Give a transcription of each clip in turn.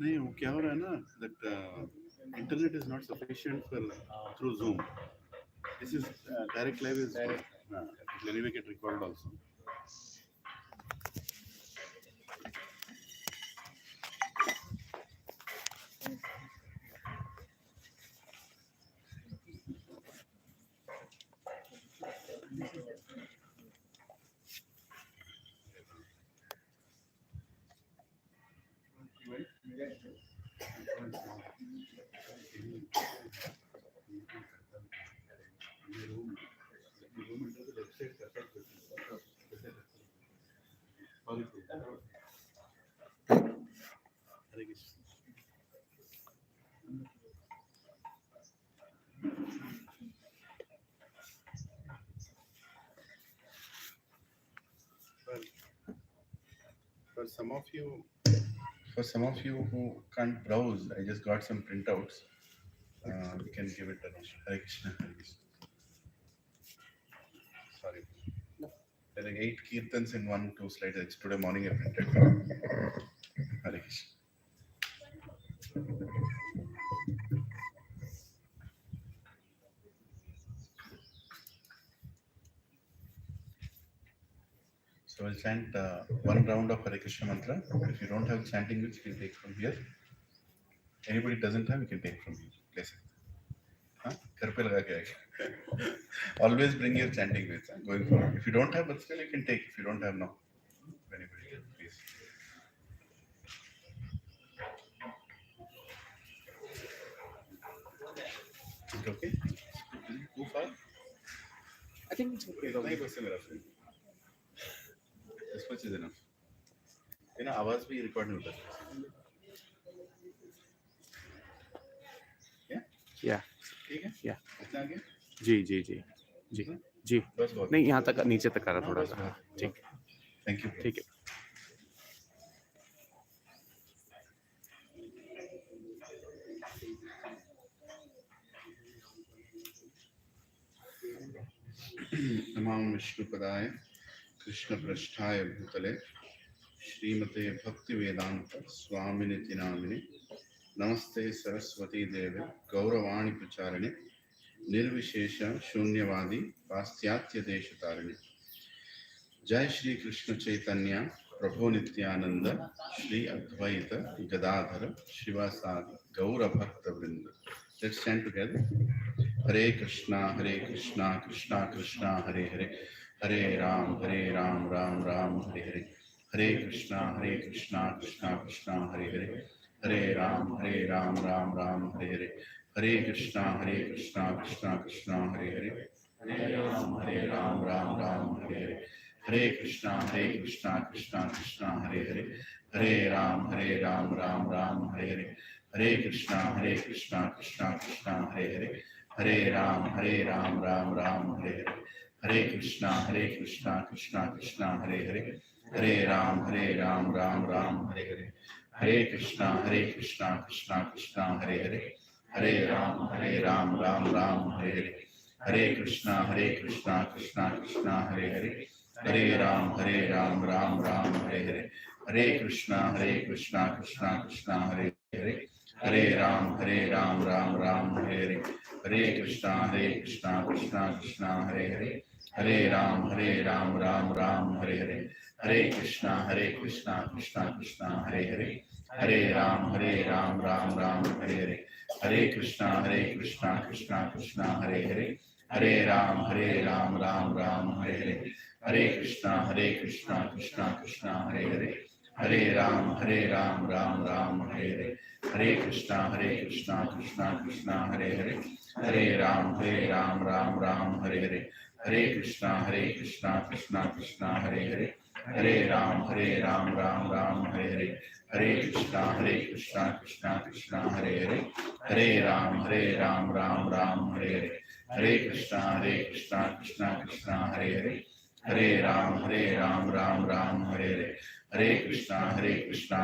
नहीं वो क्या हो रहा है ना that internet is not sufficient for through Zoom. This is direct live is it will anyway get recorded also. For some of you who can't browse, I just got some printouts. We can give it a Hare Krishna. Hare Krishna. Sorry. There are 8 kirtans in 1-2 slides. It's today morning I printed. Hare Krishna. So we'll chant one round of Hare Krishna mantra. If you don't have chanting which you can take from here. Anybody doesn't have, you can take from here. Place it. घर पे लगा के आएगा. Always bring your chanting with going forward. If you don't have, but still you can take. If you don't have, no. Anybody, please. Is it okay? Is it too far? I think it's okay. This much is enough. You know, आवाज भी record नहीं होता. Yeah. ठीक है? Yeah. इतना आगे? जी जी जी जी जी. बस बहुत. नहीं यहाँ तक नीचे तक करा थोड़ा सा. ठीक. Thank you. ठीक है. नमामि विष्णुपदाय कृष्णपृष्ठाय भूतले श्रीमते भक्तिवेदांत स्वामिनिति नामिने नमस्ते सरस्वती देवे गौरवाणी प्रचारिणे निर्विशेष शून्यवादी पाश्चात्य देशतारिणे. जय श्री कृष्ण चैतन्य प्रभु नित्यानंद श्री अद्वैत गदाधर शिवासादि गौर भक्त वृंद. Let's stand together. Hare Krishna Krishna Krishna Hare Hare Hare Ram Ram Ram Hare Hare Hare Krishna Krishna Krishna Hare Hare Hare Ram Ram Hare Hare Hare Krishna Krishna Krishna Hare Hare Hare Ram Ram Hare Hare Hare Krishna Krishna Krishna Hare Hare Hare Ram Ram Hare Hare Hare Krishna Krishna Krishna Hare Hare Hare Ram Ram Hare Hare Hare Krishna Krishna Krishna Hare Hare Hare Ram Ram Hare Hare Hare Krishna Krishna Krishna Hare Hare Hare Ram Ram Hare Hare Hare Krishna Krishna Krishna Hare Hare Hare Ram Ram Hare Hare Hare Krishna Krishna Krishna Hare Hare Hare Ram Ram Hare Hare Hare Krishna Krishna Krishna Hare Hare Hare Ram Ram Hare Hare Hare Krishna Krishna Krishna Hare Hare Hare Ram Ram Hare Hare Hare Krishna Krishna Krishna Hare Hare Hare Ram Ram Hare Hare Hare Krishna Krishna Krishna Hare Hare Hare Ram Ram Hare Hare Hare Krishna Krishna Krishna Hare Hare Hare Ram Ram Hare Hare Hare Krishna Krishna Krishna Hare Hare Hare Ram Ram Hare Hare Hare Krishna Krishna Krishna Hare Hare Hare Ram Ram Hare Hare Hare Krishna Krishna Krishna Hare Hare Hare Ram Ram Hare Hare Hare Krishna Krishna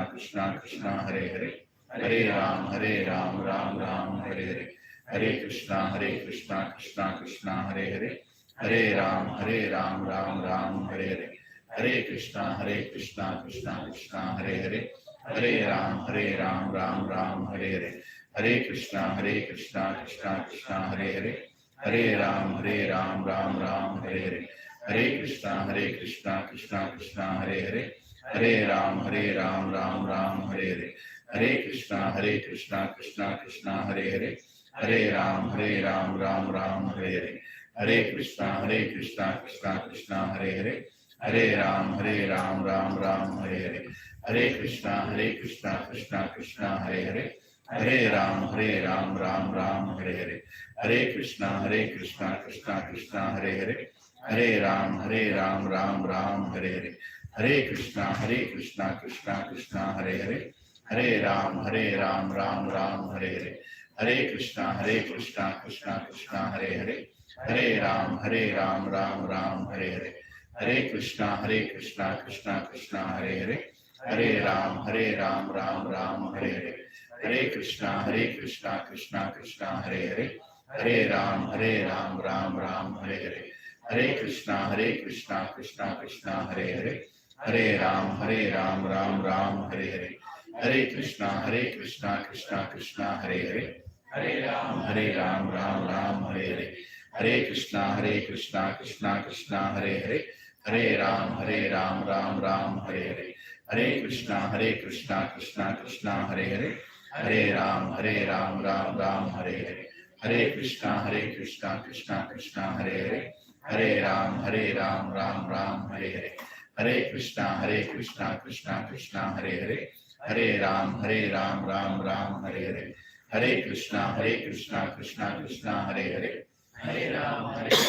Krishna Hare Hare Hare Ram Ram Hare Hare Hare Krishna Krishna Krishna Hare Hare Hare Ram Ram Hare Hare Hare Krishna Krishna Krishna Hare Hare Hare Ram, Ram Ram, Hare Hare. Hare Krishna, Krishna Krishna, Hare Hare. Hare Ram, Ram Ram, Hare Hare. Hare Krishna, Krishna Krishna, Hare Hare. Hare Ram, Ram Hare Hare. Hare Krishna, Krishna Krishna, Hare Hare. Hare Ram, Ram Hare Hare. Hare Krishna, Krishna Krishna, Hare Hare. Hare Ram, Ram Hare Hare. Hare Krishna, Krishna Krishna, Hare Hare. Hare Ram, Ram Hare Hare. Hare Krishna, Krishna Krishna, Hare Hare. Hare Ram, Ram Hare Hare. Hare Krishna, Krishna Krishna, Hare Hare. Hare Ram, Ram Hare Hare. Hare Krishna, Krishna Krishna, Hare Hare. Hare Ram, Ram Hare Hare. Hare Krishna, Krishna Krishna, Hare Hare. Hare Ram, Ram Hare Hare. Hare Krishna, Krishna Krishna, Hare Hare. Hare Ram, Ram Hare Hare. Hare Krishna, Krishna Krishna, Hare Hare. Hare Ram, Ram Hare Hare. Hare Krishna, Krishna Krishna, Hare Hare. Hare Ram, Ram Hare Hare. Hare Krishna, Krishna Krishna, Hare Hare. Hare Ram, Ram Hare Hare. Hare Krishna, Krishna Krishna, Hare Hare. Hare Ram, Ram Hare Hare. Hare Krishna, Krishna Krishna, Hare Hare. Hare Ram, Ram Hare Hare. Hare Krishna, Krishna Krishna, Hare Hare. Hare Ram, Ram Hare Hare. Hare Krishna, Krishna Krishna, Hare Hare. Hare Ram, Ram Hare Hare. Hare Krishna, Krishna Krishna, Hare Hare. Hare Ram, Ram Hare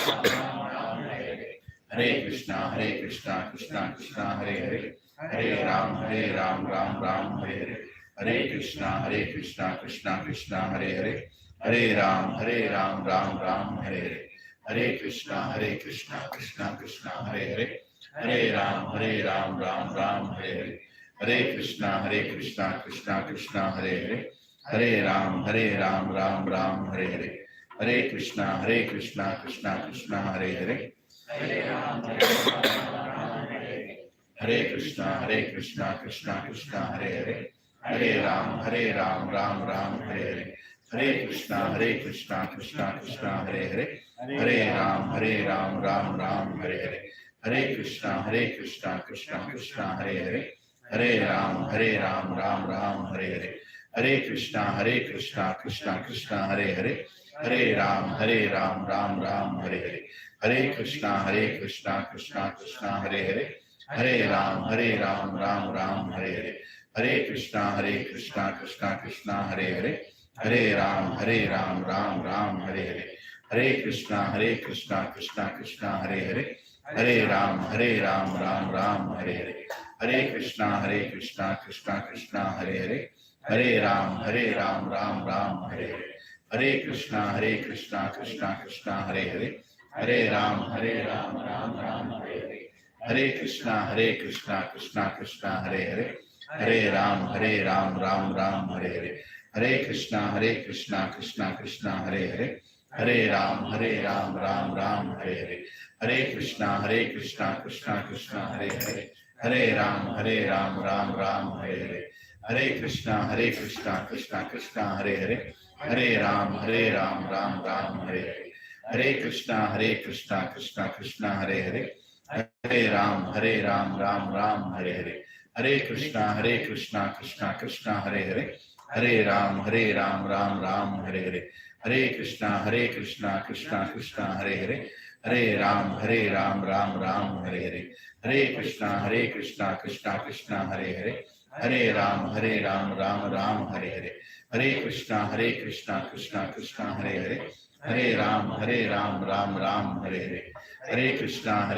Hare. Hare Krishna, Krishna Krishna, Hare Hare. Hare Ram, Ram Hare Hare. Hare Krishna, Krishna Krishna, Hare Hare. Hare Ram, Ram Hare Hare. Hare Krishna, Krishna Krishna, Hare Hare. Hare Ram, Ram Hare Hare. Hare Krishna, Krishna Krishna, Hare Hare. Hare Ram, Ram Hare Hare. Hare Krishna, Krishna Krishna, Hare Hare. Hare Ram, Ram Hare Hare. Hare Krishna, Krishna Krishna, Hare Hare. Hare Ram, Ram Hare Hare. Hare Krishna, Krishna Krishna, Hare Hare. Hare Ram, Ram Hare Hare. Hare Krishna, Krishna Krishna, Hare Hare. Hare Ram, Ram Hare Hare. Hare Krishna, Krishna Krishna, Hare Hare. Hare Ram, Ram Hare Hare. Hare Krishna, Krishna Krishna, Hare Hare. Hare Ram, Ram Hare Hare. Hare Krishna, Krishna Krishna, Hare Hare. Hare Ram, Ram Hare Hare. Hare Krishna, Krishna Krishna, Hare Hare. Hare Ram, Ram Hare Hare. Hare Krishna, Krishna Krishna, Hare Hare. Hare Ram, Ram Hare Hare. Hare Krishna, Krishna Hare Hare. Hare Ram, Ram Hare Hare. Hare Krishna, Krishna Krishna, Hare Hare. Hare Ram, Ram Hare Hare. Hare Krishna, Krishna Hare Hare. Hare Ram, Ram Hare Hare. Hare Krishna, Krishna Hare Hare. Hare Ram, Ram Hare Hare. Hare Krishna, Krishna Hare Hare. Hare Ram, Ram Hare Hare. Hare Krishna, Krishna Hare Hare. Hare Ram, Ram Hare Hare. Hare Krishna, Krishna Hare Hare. Hare Ram, Ram Hare Hare. Hare Krishna, Krishna Hare Hare. Hare Ram, Ram Hare Hare. Hare Krishna,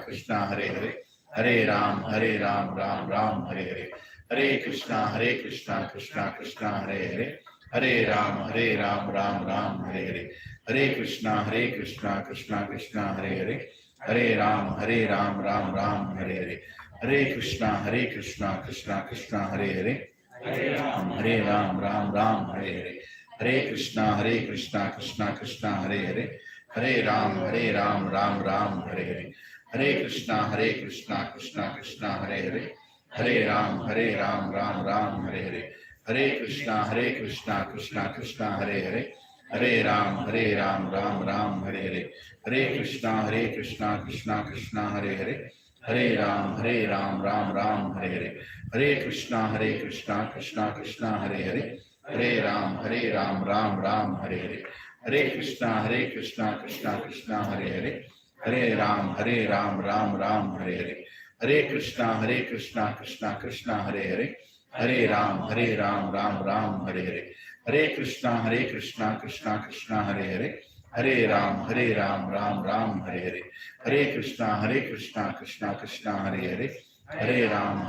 Krishna Hare Hare. Hare Ram, Ram Hare Hare. Hare Krishna, Krishna Hare Hare. Hare Ram, Ram Hare Hare. Hare Krishna, Krishna Hare Hare. Hare Ram, Ram Hare Hare. Hare Krishna, Krishna Hare Hare. Hare Ram, Ram Hare Hare. Hare Krishna, Krishna Hare Hare. Hare Ram, Ram Hare Hare. Hare Krishna, Krishna Hare Hare. Hare Ram, Ram Hare Hare. Hare Krishna, Krishna Hare Hare. Hare Ram, Ram Ram, Hare Hare. Hare Krishna, Krishna Krishna, Hare Hare. Hare Ram, Ram Ram, Hare Hare. Hare Krishna, Krishna Krishna, Hare Hare. Hare Ram, Ram, Hare Hare. Hare Krishna, Krishna Krishna, Hare Hare. Hare Ram, Ram, Hare Hare. Hare Krishna, Krishna Krishna, Hare Hare. Hare Ram, Ram, Hare Hare. Hare Krishna, Krishna Krishna, Hare Hare. Hare Ram, Ram, Hare Hare. Hare Krishna, Krishna Krishna, Hare Hare. Hare Ram, Ram, Hare Hare. Hare Krishna, Krishna Krishna, Hare Hare. Hare Ram, Ram, Hare Hare. Hare Krishna, Krishna Krishna, Hare Hare. Hare Ram,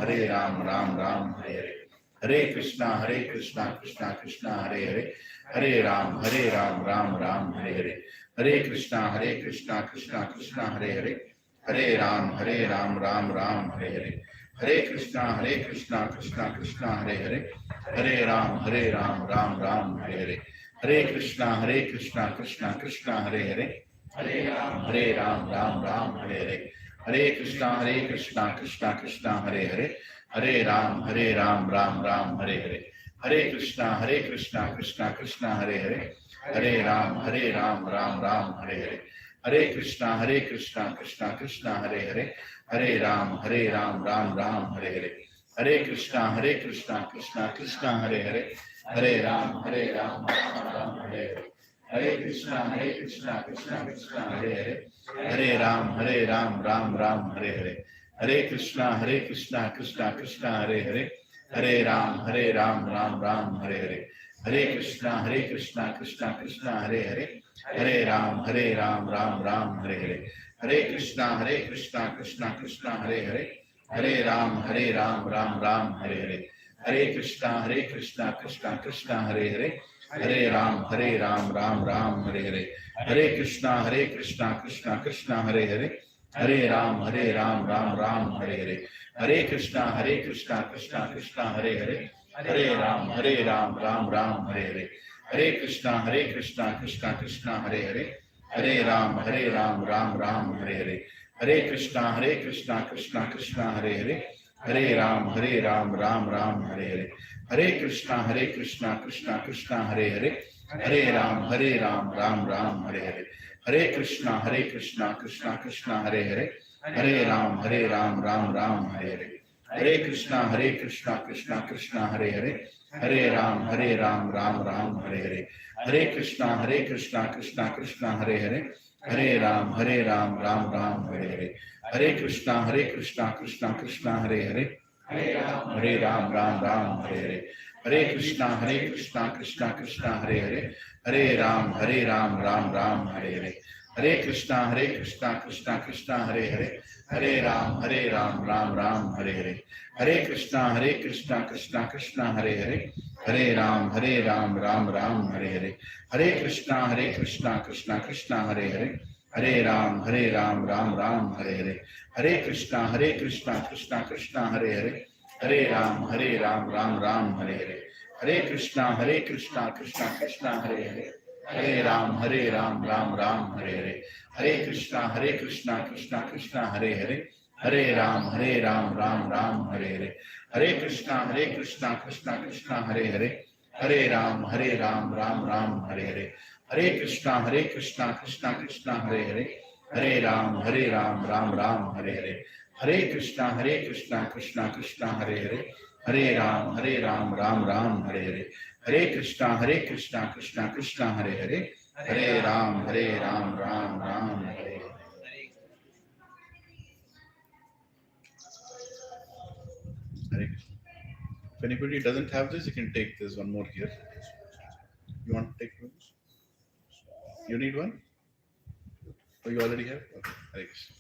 Ram, Hare Hare. Hare Krishna, Krishna Krishna, Hare Hare. Hare Ram, Ram, Hare Hare. Hare Krishna, Krishna Krishna, Hare Hare. Hare Ram, Ram, Hare Hare. Hare Krishna, Krishna Krishna, Hare Hare. Hare Ram, Hare Hare. Hare Krishna, Krishna Krishna, Hare Hare. Hare Ram, Ram, Hare Hare. Hare Krishna, Krishna Krishna, Hare Hare. Hare Ram, Ram, Hare Hare. Hare Krishna, Krishna Krishna, Hare Hare. Hare Ram, Ram, Hare Hare. Hare Krishna, Krishna Krishna, Hare Hare. Hare Ram, Ram, Hare Hare. Hare Krishna, Krishna Krishna, Hare Hare. Hare Ram, Ram, Hare Hare. Hare Krishna, Krishna Krishna, Hare Hare. Hare Ram, Ram, Hare Hare. Hare Krishna, Krishna Krishna, Hare Hare. Hare Ram, Ram, Hare Hare. Hare Krishna, Krishna Krishna, Hare Hare. Hare Ram, Ram, Hare Hare. Hare Krishna, Krishna Krishna, Hare Hare. Hare Ram, Ram, Hare Hare. Hare Krishna, Krishna Krishna, Hare Hare. Hare Ram, Ram, Hare Hare. Hare Krishna, Krishna Krishna, Hare Hare. Hare Ram, Ram, Hare Hare. Hare Krishna, Krishna Krishna, Hare Hare. Hare Ram, Ram, Hare Hare. Hare Krishna, Krishna Krishna, Hare Hare. Hare Ram, Ram, Hare Hare. Hare Krishna, Krishna Krishna, Hare Hare. Hare Ram, Ram, Hare Hare. Hare Krishna, Krishna Krishna, Hare Hare. Hare Ram, Ram, Hare Hare. Hare Krishna, Krishna Krishna, Hare Hare. Hare Ram, Ram, Hare Hare. Hare Krishna, Krishna Krishna, Hare Hare. Hare Ram, Ram, Hare Hare. Hare Krishna, Krishna Krishna, Hare Hare. Hare Ram, Ram, Hare Hare. Hare Krishna, Krishna Krishna, Hare Hare. Hare Ram, Ram, Hare Hare. Hare Krishna, Krishna Krishna, Hare Hare. Hare Ram, Ram, Hare Hare. Hare Krishna, Krishna Krishna, Hare Hare. Hare Ram, Ram, Hare Hare. Hare Krishna, Krishna Krishna, Hare Hare. Hare Ram, Ram, Hare Hare. Hare Krishna, Krishna Krishna, Hare Hare. Hare Ram, Ram, Hare Hare. Hare Krishna, Krishna Krishna, Hare Hare. Hare Ram, Ram, Hare Hare. Hare Krishna, Krishna Krishna, Hare Hare. Hare Ram, Ram, Hare Hare. Hare Krishna, Krishna Krishna, Hare Hare. Hare Ram, Ram, Hare Hare. Hare Krishna, Krishna Krishna, Hare Hare. Hare Ram, Ram, Hare Hare. Hare Krishna, Krishna Krishna, Hare Hare. Hare Ram, Ram, Hare Hare. Hare Krishna, Krishna Krishna, Hare Hare. Hare Ram, Ram, Hare Hare. Hare Krishna. If anybody doesn't have this, you can take this one more here. You want to take one? You need one? Or you already have? Okay. Hare Krishna.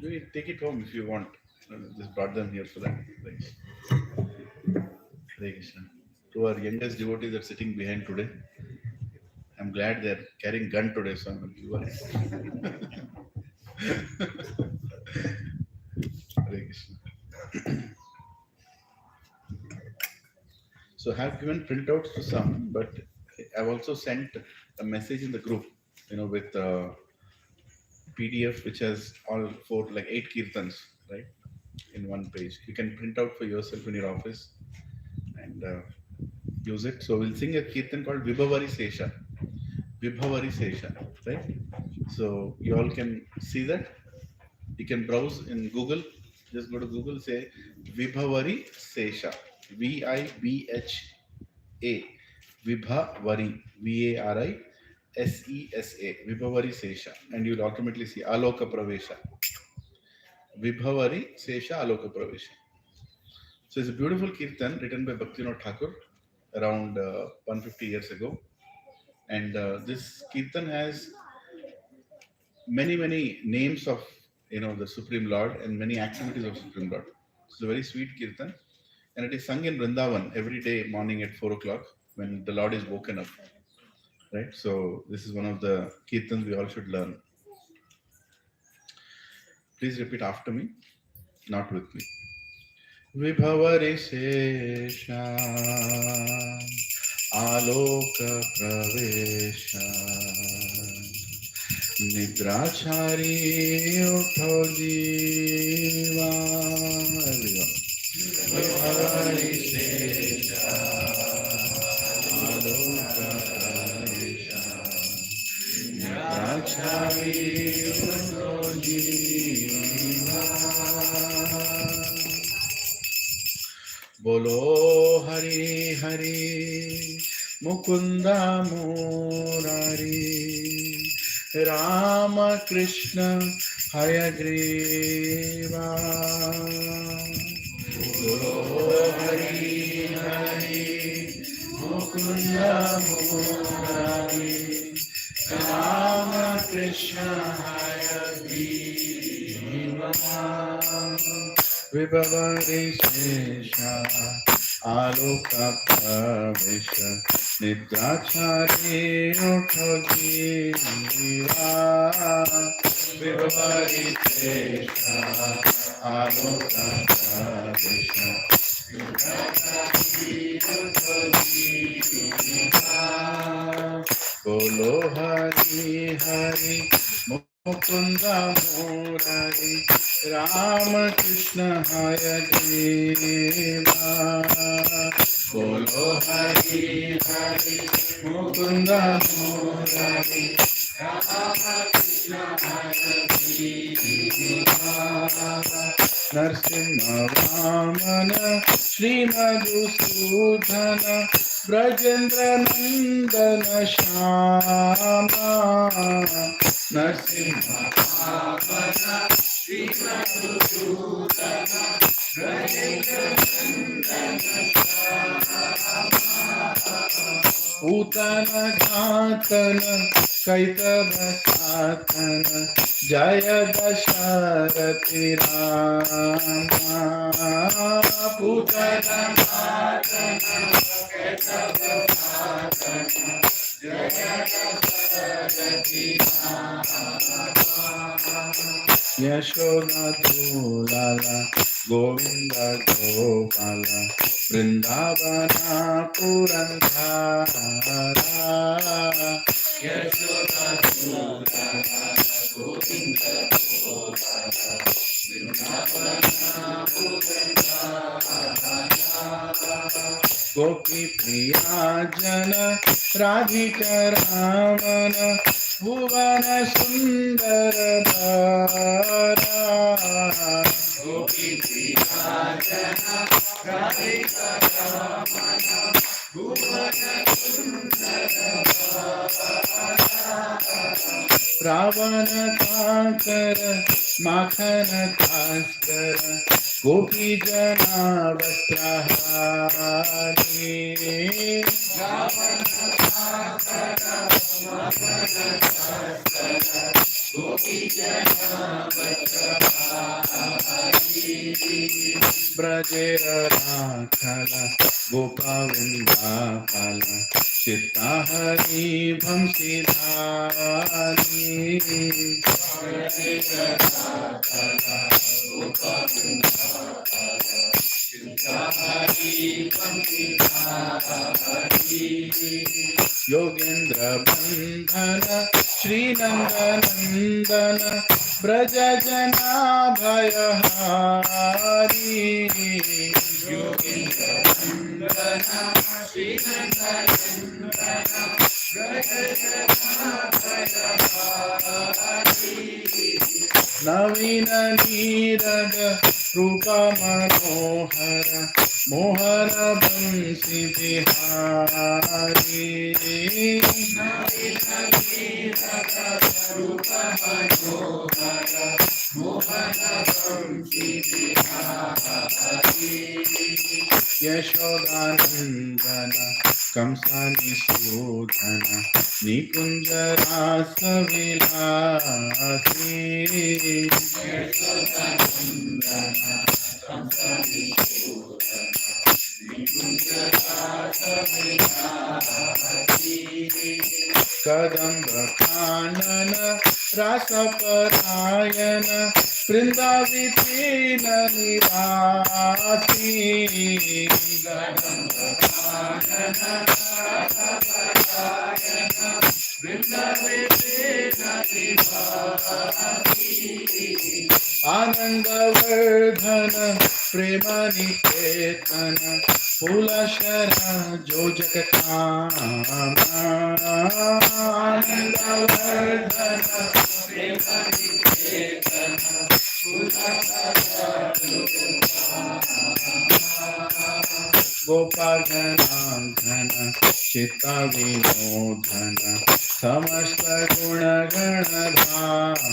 You can take it home if you want. Just brought them here for that. Hare Krishna. To our youngest devotee that's sitting behind today, I'm glad they're carrying gun today, so I'm you are. Hare Krishna. So I have given printouts to some, but I've also sent a message in the group, with PDF which has all 8 kirtans, right? In one page. You can print out for yourself in your office and use it. So we'll sing a kirtan called Vibhavari Sesha. Vibhavari Sesha, right? So you all can see that. You can browse in Google. Just go to Google, say Vibhavari Sesha. Vibha. Vibhavari. Varisesa. Vibhavari Sesha. And you'll automatically see Aloka Pravesha. Vibhavari Sesha Aloka Pravesha. So it's a beautiful kirtan written by Bhaktivinoda Thakur around 150 years ago. And this kirtan has many names of the Supreme Lord and many activities of Supreme Lord. It's a very sweet kirtan, and it is sung in Vrindavan every day morning at 4 o'clock when the Lord is woken up. Right. So this is one of the kirtans we all should learn. Please repeat after me, not with me. Vibhavari Sesha Aloka Pravesha Nidrachari Utho Jiva. Vibhavari Sesha Aloka Pravesha Nidrachari Utho Jiva. Bolo Hari Hari Mukunda Murari Rama Krishna Hayagriva. Bolo Hari Hari Mukunda Murari Rama Krishna Hayagriva. Vibhavari Sesha Aloka Pravesha Nidrachari Utho Jiva. Vibhavari Sesha Aloka Pravesha Nidrachari Utho Jiva. Bolo Hari Hari Mukunda Murari Rama Krishna Hayagriva. Bolo Hari Hari Mukunda Murari Rama Krishna Hayagriva. Narsimha Vamana Shri Madhusudhana Brajendra Nandana Shama. Narsimha Vamana Shri Madhusudhana Brajendra Nandana Shama. Utana Ghatana Kaitava Satana Jaya Dasharati Rama. Utana Ghatana Kaitava Satana Jaya Dasharati Rama. Yashoda Tulala Govinda Gopala Vrindavana Purandhara. Yashoda Tulala Govinda Gopala Vrindavana Purandhara. Gopi Priya Jana Radhika Ramana Bhuvana Sundara Bhara. Gopi Priya Jana Radhika Ramana Bhuvana Sundara Bhara. Ravana Kankara Makhana Kaskara Gopi Jana Vastrahari. Ravana Kankara Makhana Kaskara Gopi Jana Vastrahari. Brajera Rakhala Gopavinda Pala Chittahari Bhamsidhari. Brajera Rakhala Gopavinda Pala Chittahari Bhamsidhari. Yogendra Bandhana Shri Nandanandana Braj जना भयहारी नवीन नीरद रूप मनोहर मोहन बंसी बिहारी यशोदानंदन कंसानिसूदन निकुंज रास विलासी कदम्ब कानन रसपरायण वृंदावितीन निवासी आनंदवर्धन प्रेम निकेतन फूल शरा जो जग कामा आनंदवर्धन प्रेम निकेतन फूल शरा जो जग गोपागणाघन चित्त विनोदन समस्त गुण गणधामा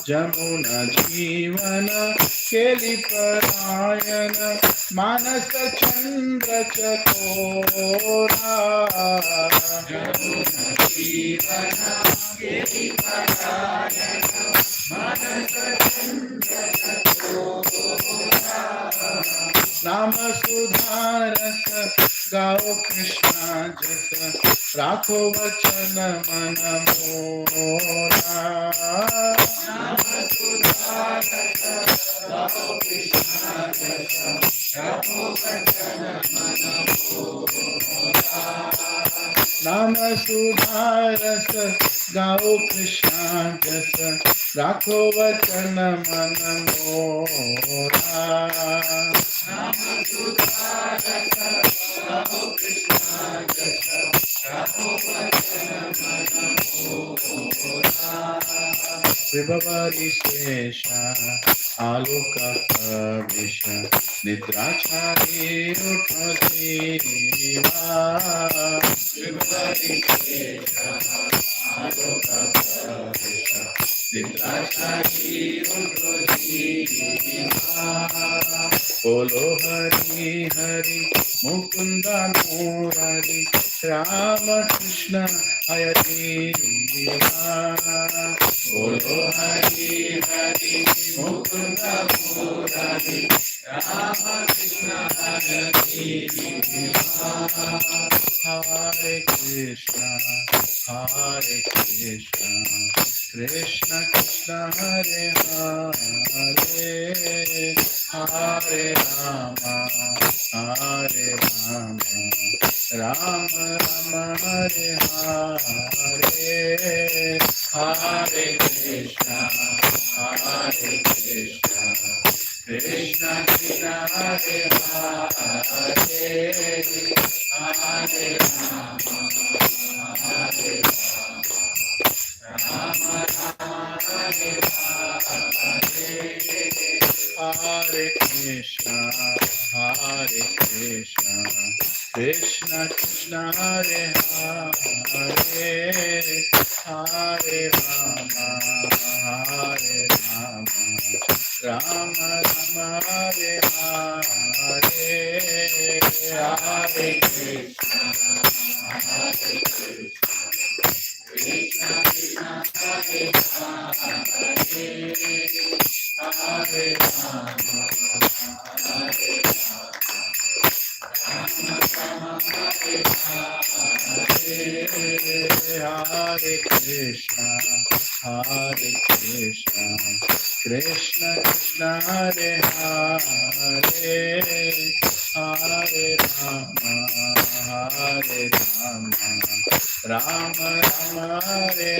जमुना जीवन केली परायण मानस चंद्र चकोरा नाम सुधारस गाओ कृष्णा जस राखो वचन मन मोरा नाम सुधारस गाओ कृष्णा जस राखो वचन मन मोरा नाम सुधारस गाओ कृष्णा जस राखो वचन मन मोरा नाम सुधारस गाओ कृष्णा जस राखो वचन मन मोरा विभवारि शेषा आलोक विष निद्राचारी उठ जीवा विभवारि शेषा आलोक विष निद्राचारी उठ जीवा बोलो हरि हरि मुकुंद मुरारी राम कृष्ण हरि बोलो हरि हरि मुकुंद मुरारी राम कृष्ण हरि हरे कृष्ण कृष्ण कृष्ण हरे हरे हरे राम राम राम हरे हरे हरे कृष्ण कृष्ण कृष्ण हरे हरे हरे राम राम हरे हरे कृष्ण कृष्ण कृष्ण हरे हरे हरे राम राम राम हरे हरे हरे कृष्ण कृष्ण कृष्ण हरे हरे हरे राम हरे Krishna Krishna Krishna Hare Hare Hare Rama Hare Rama Rama Rama Hare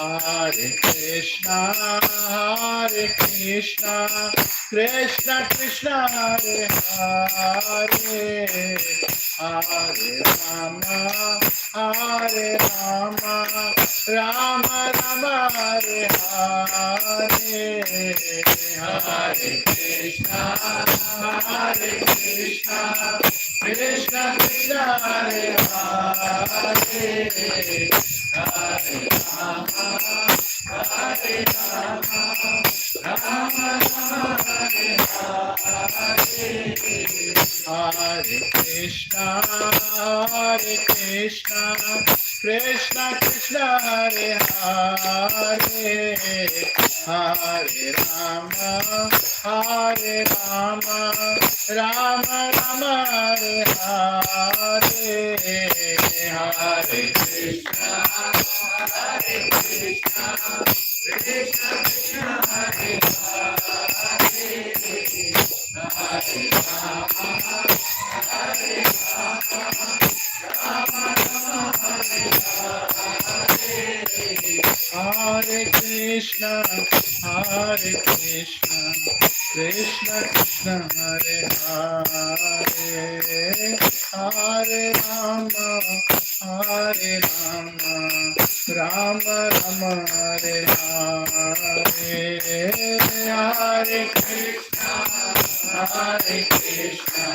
Hare Hare Krishna Hare Krishna Krishna Krishna Hare Hare Hare Rama Hare Rama Rama Rama Hare Hare Hare Krishna Krishna Krishna Hare Hare Hare Rama Rama Rama Hare Hare Hare Krishna Krishna Krishna Hare Hare Hare Rama Rama Rama Hare Hare Hare Krishna Krishna Krishna Hare Hare Hare Rama Rama Rama Hare Hare Hare Krishna Krishna Krishna Hare Hare Hare Rama Rama Hare Hare Krishna Krishna Krishna Hare Hare Hare Rama Rama Rama Hare Hare Hare Krishna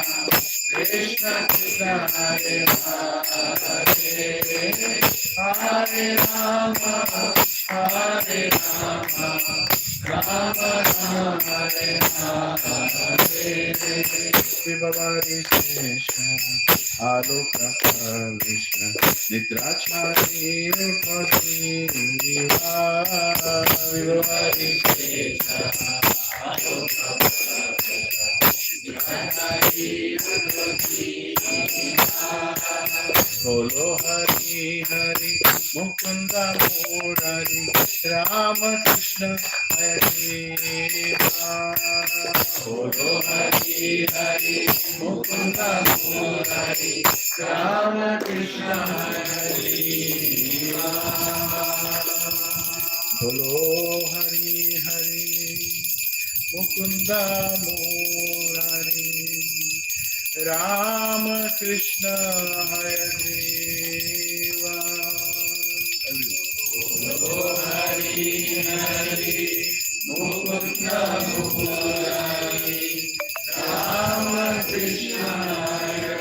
Krishna Krishna Hare Hare Hare Rama Rama Rama Hare Hare Vibhavari Krishna Aloka Krishna Nidrachari Rupadhiva Vibhavari Krishna Aloka Nidrachari Rupadhiva Bolo Hari Hari Mukunda Murari Rama Krishna Hare Rama Bolo Hari Hari Mukunda Murari Rama Krishna Hare Rama Bolo Hari Hari Mukunda Murari Rama Krishna Hare Hari Hari Mukunda Murari Rama Krishna Hare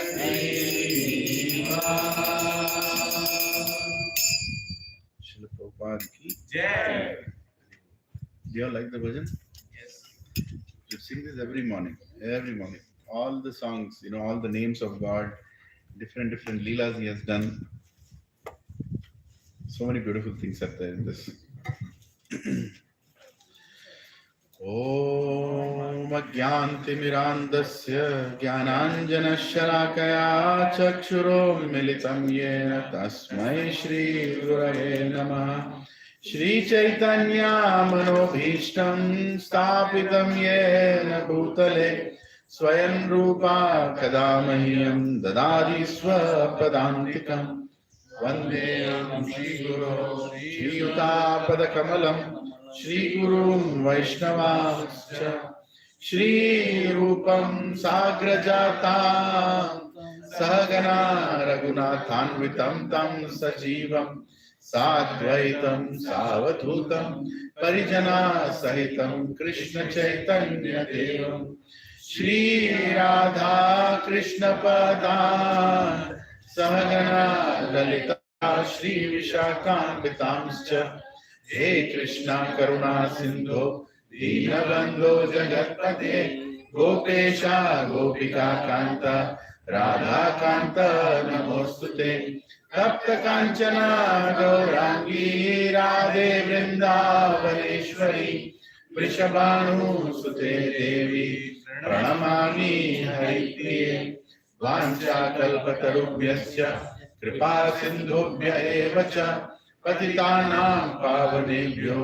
Srila Prabhupada ki Jai. Do you all like the version? Yes. You sing this every morning. All the songs, all the names of God, different leelas he has done. So many beautiful things are there in this. Om Ajnantimirandasya Jnananjanashalakaya Chakshuro Militam Yena Tasmai Shri Gurave Namaha Shri Chaitanya Manobhishtam Stapitam Yena Bhutale Swayam Rupa Kadamahyam Dadadi Swapadantikam Vandeyam Shri Guru Shri Yuta Padakamalam Shri Guru Vaishnavascha Shri Rupam Sagrajata Sahagana Raghunathanvitam Tam Sajivam Sadvaitam Savadhutam Parijana Sahitam Krishna Chaitanya Devam Shri Radha Krishna Padan Sahagana Lalita Shri Vishakhambitamscha He Krishna Karuna Sindho Dinabandho Jagatpate Gopesha Gopika Kanta Radhakant नमोस्तुते तप्त कांचन गौरांगी राधे वृंदावनेश्वरी वृषभानुसुते देवी प्रणमामि हरिप्रिये वाञ्छाकल्पतरुभ्यश्च कृपा सिन्धुभ्य एव च पतितानां पावनेभ्यो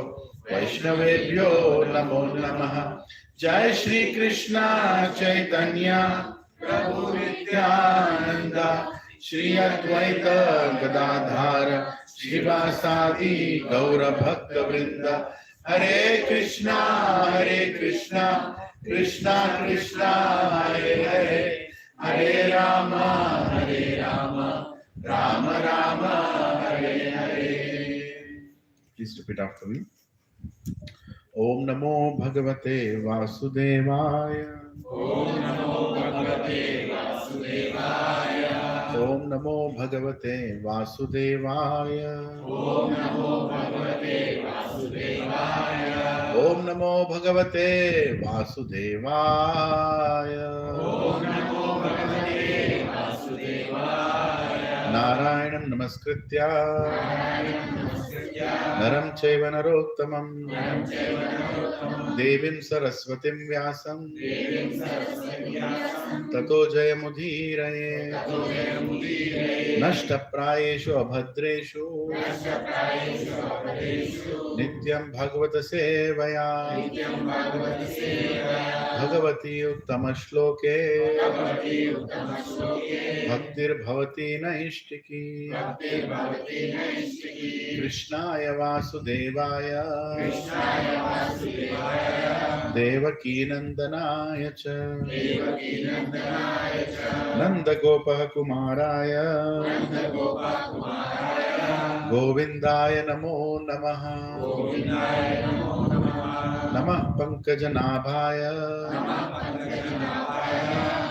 वैष्णवेभ्यो नमो नमः। जय श्री कृष्ण चैतन्य प्रभु नित्यानंद श्री अद्वैत गदाधर श्रीवासादि गौर भक्त वृंद हरे Krishna Krishna Krishna Hare Hare Hare Ram Ram Ram Hare Hare. Please repeat after me. ओम नमो भगवते वासुदेवाय ओम नमो भगवते वासुदेवाय ओम नमो भगवते वासुदेवाय ओम नमो भगवते वासुदेवाय ओम नमो भगवते वासुदेवाय ओम नमो भगवते वासुदेवाय नारायणं नमस्कृत्य नरं चैव नरोत्तमं देवीं सरस्वतीं व्यासं ततो जयमुदीरये नष्टप्रायेषु अभद्रेषु नित्यं भगवत सेवया भगवती उत्तमश्लोके भक्तिर्भवति नैष्टिकी कृष्णाय वासुदेवाय देवकीनन्दनाय च नन्दगोपः कुमाराय गोविन्दाय नमो नमः। नमः पंकजनाभाय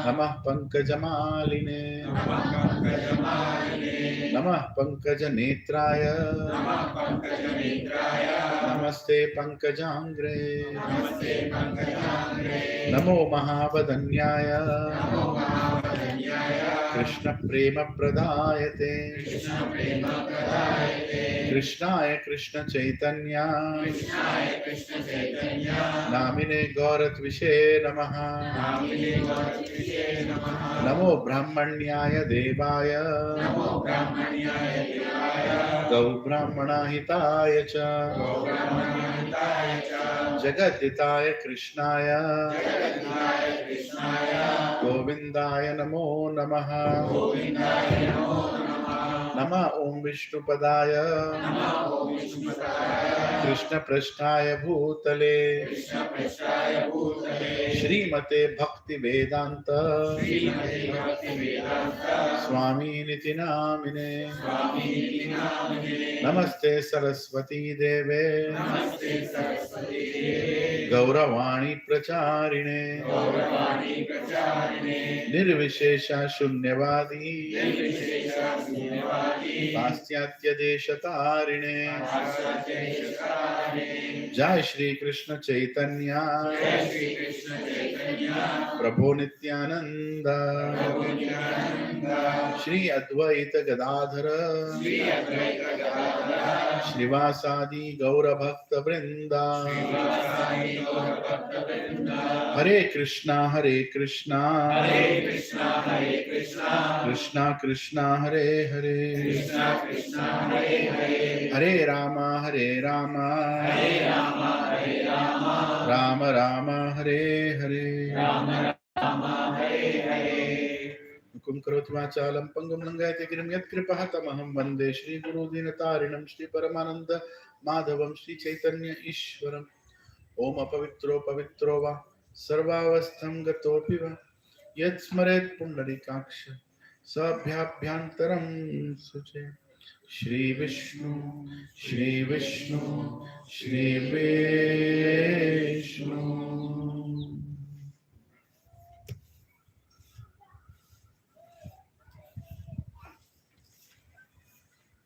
नमः पंकजमालिने नमः पंकजनेत्राय नमस्ते पंकजांग्रे नमो महावदन्याय कृष्ण प्रेम प्रदायते कृष्णाय कृष्ण चैतन्य नामिने गौरत्विषे नमः। नमो ब्राह्मण्याय देवाय गौ ब्राह्मणाहिताय च जगद्दिताय कृष्णाय गोविन्दाय नमो नमः। नमः ओम विष्णुपदाय कृष्ण पृष्ठाय भूतले श्रीमते भक्ति वेदांत स्वामी निति नामिने नमस्ते सरस्वती देवे गौरवाणी प्रचारिणे निर्विशेष शून्यवादी पाश्चात्य देशतारिणे जय श्री कृष्ण चैतन्य प्रभु नित्यानंद श्री अद्वैत गदाधर श्रीवासादि गौर भक्त वृंदा हरे कृष्णा कृष्णा कृष्णा हरे हरे हरे राम राम राम हरे हरे मुकुं करोति वाचालं पंगुं लंघयति गिरिं यत्कृपः तमहं वन्दे श्रीगुरुदीनतारिणं श्रीपरमानन्द माधवं श्रीचैतन्य ईश्वरम्। ओम अपवित्रो पवित्रो वा सर्वावस्थं गतोऽपि वा यत्स्मरेत् Pundarikaksha सभ्याभ्यन्तरं सुचे। Shri Vishnu Shri Vishnu Shri Vishnu.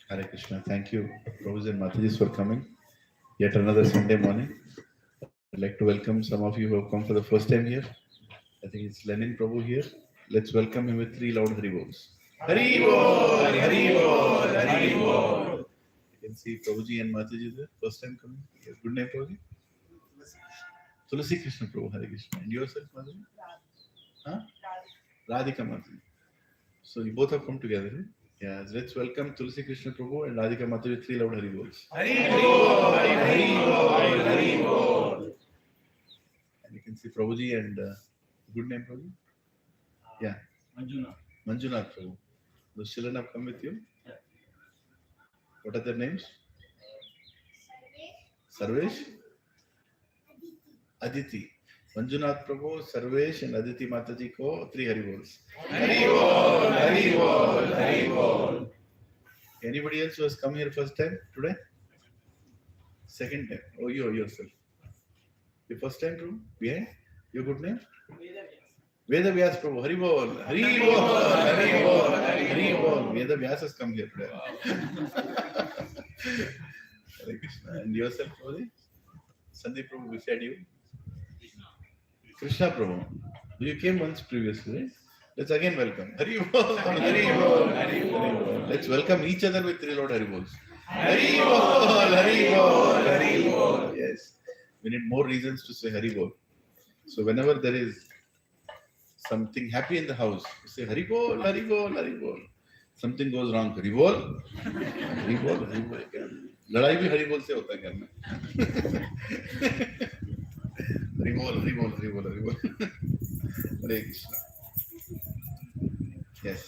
Hare Krishna. Thank you, Prabhus and Matajis, for coming. Yet another Sunday morning. I'd like to welcome some of you who have come for the first time here. I think it's Lenin Prabhu here. Let's welcome him with 3 loud Hari Bols. Hari Bol, Hari Bol, Hari Bol. You can see Prabhuji and Mataji there. First time coming. Good name, Prabhuji? Tulsi Krishna Prabhu, Hare Krishna. And yourself, Mataji? Huh? Radhika Mataji. So you both have come together. Eh? Yeah, let's welcome Tulsi Krishna Prabhu and Radhika Mataji with 3 loud Hari Bols. Hari Bol, Hari Bol, Hari Bol. And you can see Prabhuji and good name, Prabhuji? Yeah. Manjunath Prabhu. Those children have come with you? Yeah. What are their names? Sarvesh? Aditi. Manjunath Prabhu, Sarvesh and Aditi Mataji ko 3 Hari Bols. Hari Bol, Hari Bol, Hari Bol. Anybody else who has come here first time today? Second time? Oh, you yourself. Your first time, Prabhu? Behind? Your good name? Veda Vyas Prabhu. Hari Bol, Hari Bol, Hari Bol, Hari Bol. Veda Vyas has come here today. Hare Krishna. And yourself, Prabhu? Sandeep Prabhu beside you? Krishna Prabhu. You came once previously, right? Let's again welcome. Hari Bol, Hari Bol, Hari Bol. Let's welcome each other with 3 loud Hari Bols. Hari Bol, Hari Bol, Hari Bol. Yes. We need more reasons to say Hari Bol. So whenever there is something happy in the house, we say Hari Bol, Hari Bol, Hari Bol. Something goes wrong, Hari Bol, Hari Bol, Hari Bol. लड़ाई भी हरि बोल से होता है घर में. हरि बोल, हरि बोल, हरि बोल, हरि बोल. Hare Krishna. Yes.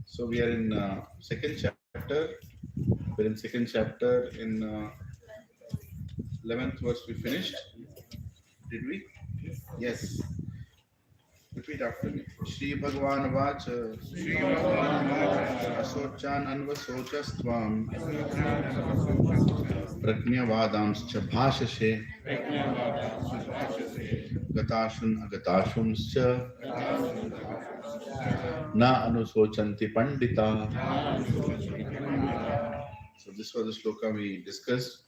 So we are in second chapter. We're in second chapter in 11th verse we finished. Did we? Yes. Repeat after me. Shri Bhagavan Vacha. Shri Bhagavan Vacha. Asochan Anvasocastvam. Prajnavadamscha Bhashashe. Gatashun Agatashumscha. Na Anusochanti Pandita. So this was the shloka we discussed.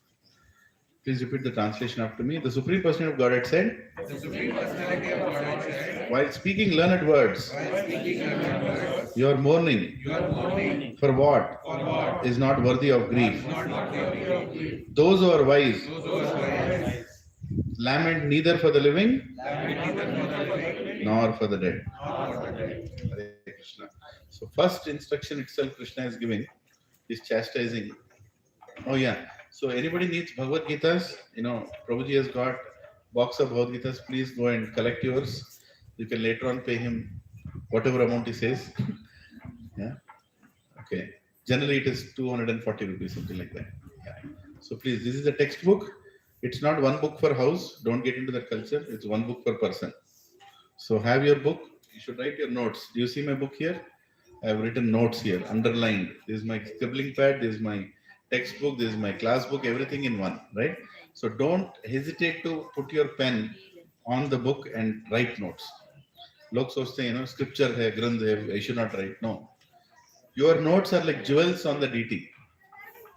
Please repeat the translation after me. The Supreme Person of Godhead said, while speaking learned words, you are mourning for what is not worthy of grief. Those who are wise lament neither for the living nor for the dead. Hare Krishna. So first instruction itself Krishna is giving is chastising. Oh yeah. So anybody needs Bhagavad Gitas, Prabhuji has got box of Bhagavad Gitas. Please go and collect yours. You can later on pay him whatever amount he says. Yeah. Okay. Generally it is 240 rupees, something like that. Yeah. So please, this is a textbook. It's not one book per house. Don't get into that culture. It's one book per person. So have your book. You should write your notes. Do you see my book here? I have written notes here, underlined. This is my scribbling pad. This is my textbook, this is my class book, everything in one, right? So don't hesitate to put your pen on the book and write notes. Log sochte hain, scripture hai, granth hai, I should not write. No. Your notes are like jewels on the DT.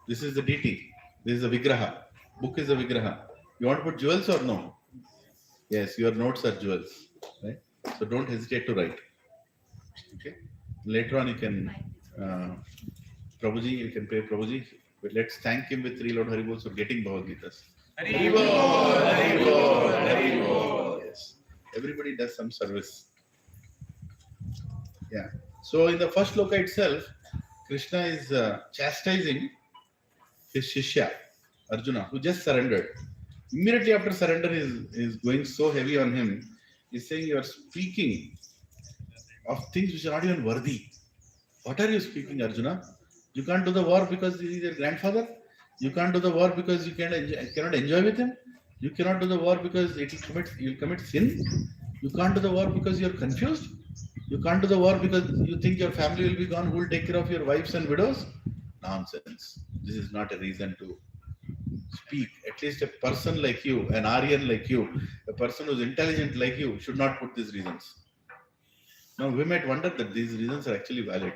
This is the DT. This is the Vigraha. Book is the Vigraha. You want to put jewels or no? Yes, your notes are jewels, right? So don't hesitate to write. Okay. Later on you can, Prabhuji, you can pay Prabhuji. But let's thank him with 3 Lord Hari Bols for getting Bhagavad Gitas. Hari Bol, Hari Bol, Hari Bol. Yes. Everybody does some service. Yeah. So in the first sloka itself, Krishna is chastising his Shishya, Arjuna, who just surrendered. Immediately after surrender is going so heavy on him. He's saying you are speaking of things which are not even worthy. What are you speaking, Arjuna? You can't do the war because he is your grandfather. You can't do the war because you cannot enjoy with him. You cannot do the war because you'll commit sin. You can't do the war because you're confused. You can't do the war because you think your family will be gone. Who will take care of your wives and widows? Nonsense. This is not a reason to speak. At least a person like you, an Aryan like you, a person who's intelligent like you, should not put these reasons. Now we might wonder that these reasons are actually valid.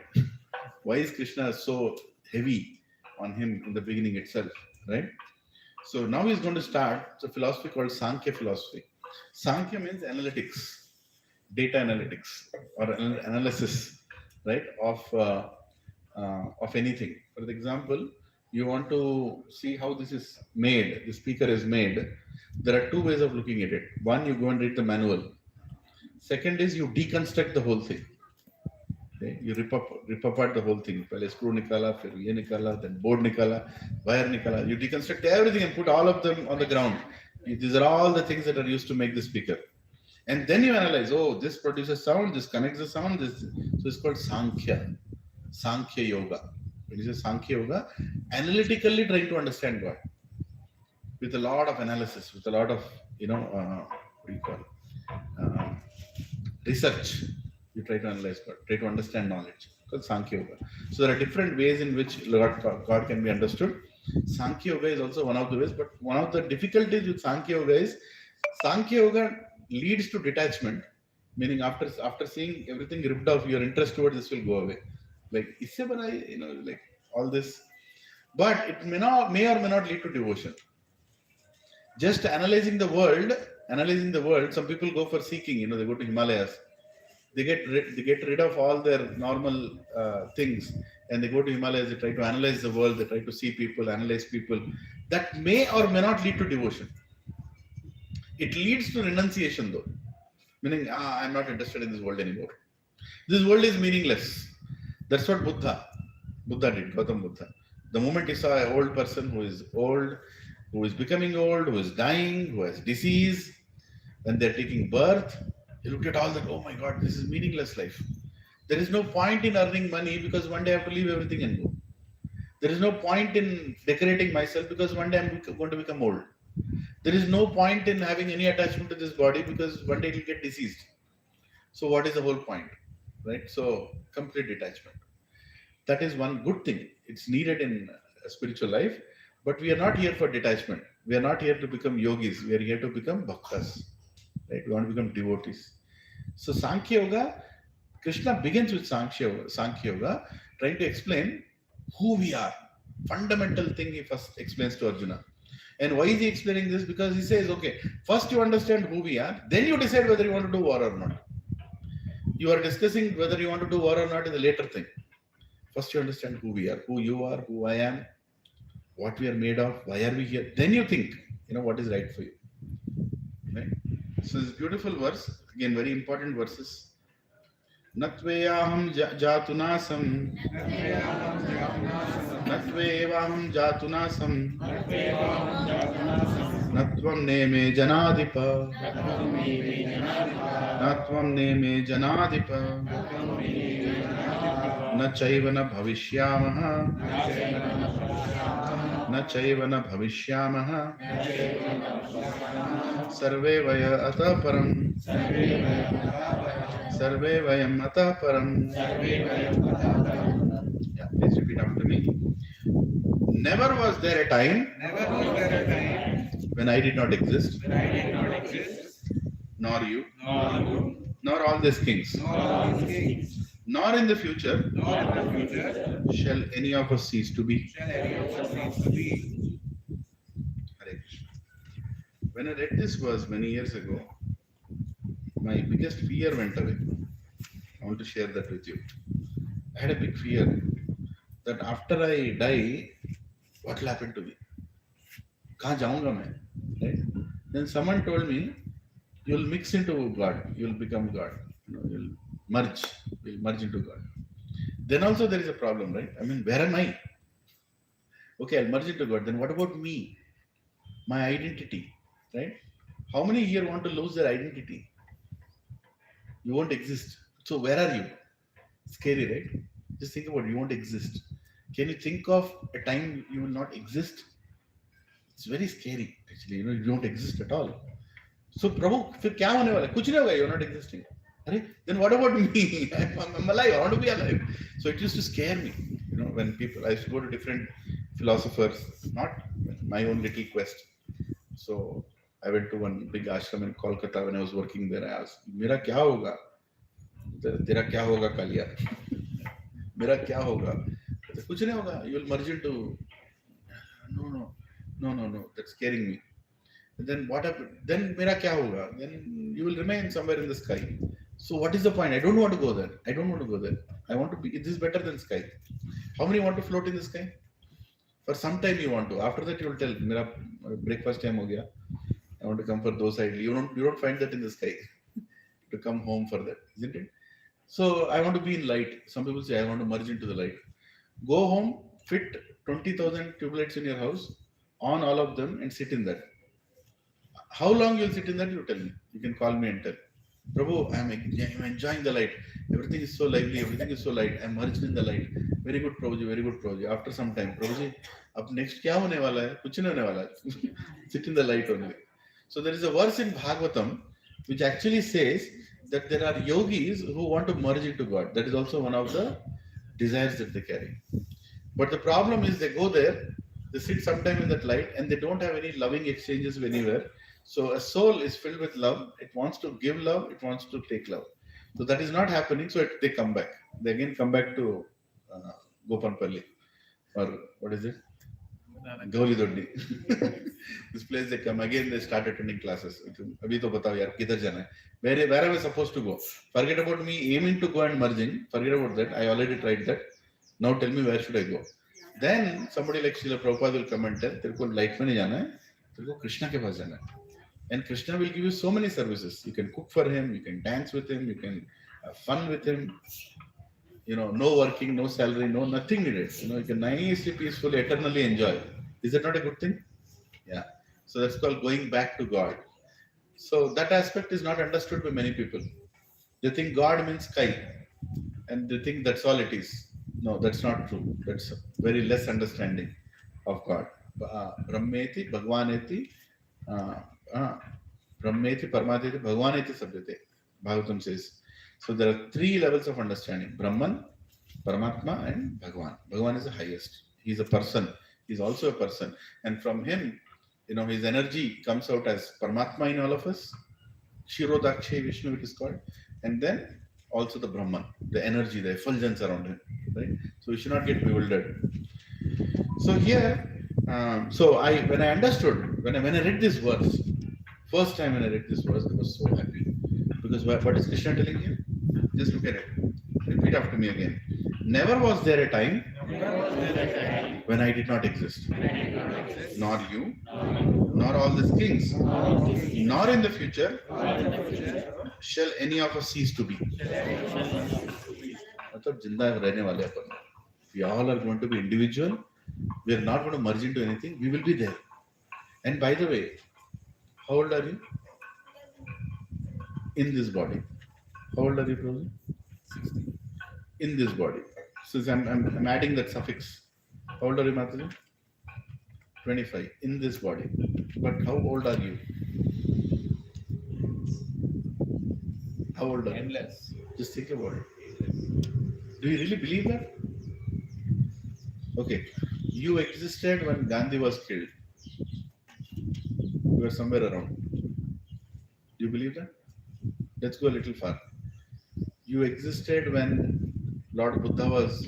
Why is Krishna so heavy on him in the beginning itself, right? So now he's going to start a philosophy called Sankhya philosophy. Sankhya means analytics. data analytics or analysis, right, of anything. For example, you want to see how this is made, the speaker is made. There are two ways of looking at it. One, you go and read the manual. Second is you deconstruct the whole thing. Okay? You rip apart the whole thing. पहले screw निकाला, फिर ये निकाला, then board निकाला, wire निकाला. You deconstruct everything and put all of them on the ground. These are all the things that are used to make the speaker. And then you analyze, oh, this produces sound, this connects the sound, this. So it's called Sankhya Yoga. When you say Sankhya Yoga, analytically trying to understand God. With a lot of analysis, with a lot of, what do you call it? Research. You try to analyze God, try to understand knowledge. It's called Sankhya Yoga. So there are different ways in which God can be understood. Sankhya Yoga is also one of the ways, but one of the difficulties with Sankhya Yoga is Sankhya Yoga leads to detachment, meaning after seeing everything ripped off, your interest towards this will go away. Like like all this, but it may or may not lead to devotion. Just analyzing the world. Some people go for seeking. They go to Himalayas. They get rid of all their normal things, and they go to Himalayas. They try to analyze the world. They try to see people, analyze people. That may or may not lead to devotion. It leads to renunciation, though, meaning I'm not interested in this world anymore. This world is meaningless. That's what Buddha did, Gautam Buddha. The moment he saw an old person who is old, who is becoming old, who is dying, who has disease, and they're taking birth, he looked at all that, oh my God, this is meaningless life. There is no point in earning money because one day I have to leave everything and go. There is no point in decorating myself because one day I'm going to become old. There is no point in having any attachment to this body because one day it will get diseased. So what is the whole point, right? So complete detachment. That is one good thing. It's needed in a spiritual life, but we are not here for detachment. We are not here to become yogis. We are here to become bhaktas, right? We want to become devotees. So Sankhya Yoga, Krishna begins with Sankhya Yoga, trying to explain who we are. Fundamental thing he first explains to Arjuna. And why is he explaining this? Because he says, okay, first you understand who we are, then you decide whether you want to do war or not. You are discussing whether you want to do war or not is a later thing. First you understand who we are, who you are, who I am, what we are made of, why are we here. Then you think, what is right for you. Right? So this beautiful verse, again, very important verses. Natveyaham jatunasam. Natveyaham jatunasam. Natvam neme janadipa. Natvam neme janadipa. Na chaivana bhavishyamaha. Na chaivana bhavishyamaha. Sarve vaya atah param. Sarve vayam atah param. Yeah, please repeat after me. Never was there a time when I did not exist, nor you, nor all these kings, nor in the future shall any of us cease to be. Hare Krishna. When I read this verse many years ago, my biggest fear went away. I want to share that with you. I had a big fear that after I die, what will happen to me? Kahan jaunga main? Right? Then someone told me, you'll mix into God, you'll become God. You'll merge into God. Then also there is a problem, right? I mean, where am I? Okay, I'll merge into God. Then what about me? My identity, right? How many here want to lose their identity? You won't exist. So where are you? Scary, right? Just think about it. You won't exist. Can you think of a time you will not exist? It's very scary, actually. You don't exist at all. So, Prabhu, फिर क्या होने वाला? कुछ नहीं होगा. You're not existing. Then what about me? I'm alive. I want to be alive. So it used to scare me. When people, I used to go to different philosophers, not my own little quest. So I went to one big ashram in Kolkata when I was working there. I asked, "Mera kya hoga? Tera kya hoga, Kalia? Mera kya hoga?" Kuch nahi hoga. You will merge into. No. That's scaring me. And then what happened? Then mera kya hoga? Then you will remain somewhere in the sky. So what is the point? I don't want to go there. I don't want to go there. I want to be. This is better than sky. How many want to float in the sky? For some time you want to. After that you will tell, "Mera breakfast time ho gaya. I want to come for those idli." You don't find that in the sky to come home for that, isn't it? So I want to be in light. Some people say I want to merge into the light. Go home, fit 20,000 tube lights in your house, on all of them, and sit in that. How long you'll sit in that? You tell me. You can call me and tell. Prabhu, I'm enjoying the light. Everything is so lively. Everything is so light. I'm merged in the light. Very good, Prabhuji. Very good, Prabhuji. After some time, Prabhuji, अब next क्या होने वाला है? कुछ नहीं होने वाला है. Sit in the light only. So there is a verse in Bhagavatam which actually says that there are yogis who want to merge into God. That is also one of the desires that they carry. But the problem is they go there, they sit sometime in that light, and they don't have any loving exchanges anywhere. So a soul is filled with love. It wants to give love. It wants to take love. So that is not happening. So they come back. They again come back to Gopanpalli, or what is it? Gauli Doddi. This place they come again. They start attending classes. Abhi to batao yaar, kidhar jana hai? Where am I supposed to go? Forget about me aiming to go and merging. Forget about that. I already tried that. Now tell me where should I go? Then somebody like Srila Prabhupada will come and tell, तेरे को light में नहीं जाना है, तेरे को Krishna के पास जाना है. And Krishna will give you so many services. You can cook for him, you can dance with him, you can have fun with him. No working, no salary, no nothing needed. You can nicely, peacefully, eternally enjoy. Is that not a good thing? Yeah. So that's called going back to God. So that aspect is not understood by many people. They think God means sky, and they think that's all it is. No, that's not true. That's very less understanding of God. Brahmeti, Bhagwaneti, Brahmeti, Paramateti, Bhagwaneti Sabhyate. Bhagavatam says. So there are three levels of understanding: Brahman, Paramatma, and Bhagwan. Bhagwan is the highest. He is a person. He is also a person. And from him, his energy comes out as Paramatma in all of us. Shirodakshay Vishnu, it is called. And then also the Brahman, the energy, the effulgence around him. Right? So we should not get bewildered. So here, when I understood, when I read this verse, first time when I read this verse, I was so happy. Because what is Krishna telling here? Just look at it. Repeat after me again. Never was there a time when I did not exist. Nor you, nor all these kings, nor in the future shall any of us cease to be. We all are going to be individual. We are not going to merge into anything. We will be there. And by the way, how old are you? In this body. How old are you, Prabhu? 60. In this body. So I'm adding that suffix. How old are you, Mataji? 25. In this body. But how old are you? How old are you? Endless. Just think about it. Do you really believe that? Okay. You existed when Gandhi was killed. You were somewhere around. Do you believe that? Let's go a little far. You existed when Lord Buddha was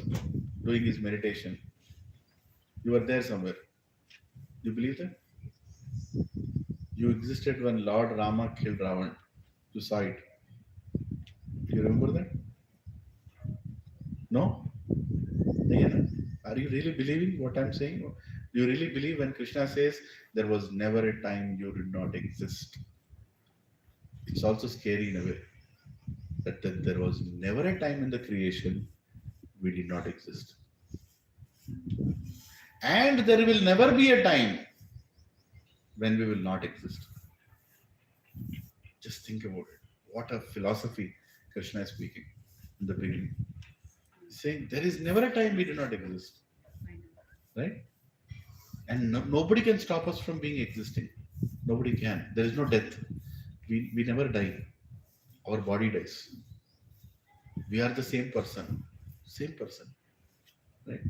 doing his meditation. You were there somewhere. Do you believe that? You existed when Lord Rama killed Ravan. You saw it. Do you remember that? No? Are you really believing what I'm saying? Do you really believe when Krishna says there was never a time you did not exist? It's also scary in a way that there was never a time in the creation we did not exist. And there will never be a time when we will not exist. Just think about it. What a philosophy Krishna is speaking in the beginning. He's saying there is never a time we do not exist. Right? And nobody can stop us from being existing. Nobody can. There is no death. We never die. Our body dies. We are the same person. Same person. Right?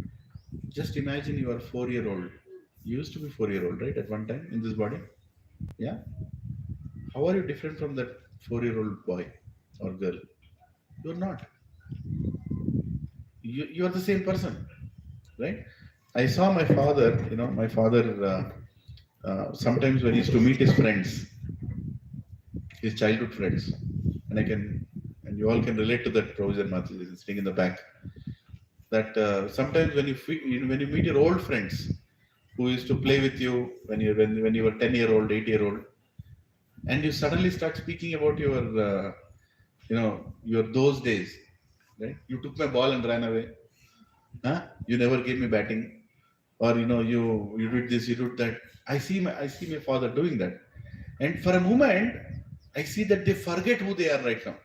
Just imagine you are 4-year-old. You used to be 4-year-old, right? At one time in this body. Yeah? How are you different from that 4-year-old boy or girl? You are not. You are the same person. Right? I saw my father, sometimes when he used to meet his friends, his childhood friends, and I and you all can relate to that, Prabhuji and Mataji sitting in the back. That sometimes when you meet your old friends who used to play with you when you were 10-year-old, 8-year-old, and you suddenly start speaking about your your those days, right? You took my ball and ran away. Huh? You never gave me batting, or you did this, you did that. I see my father doing that, and for a moment, I see that they forget who they are right now.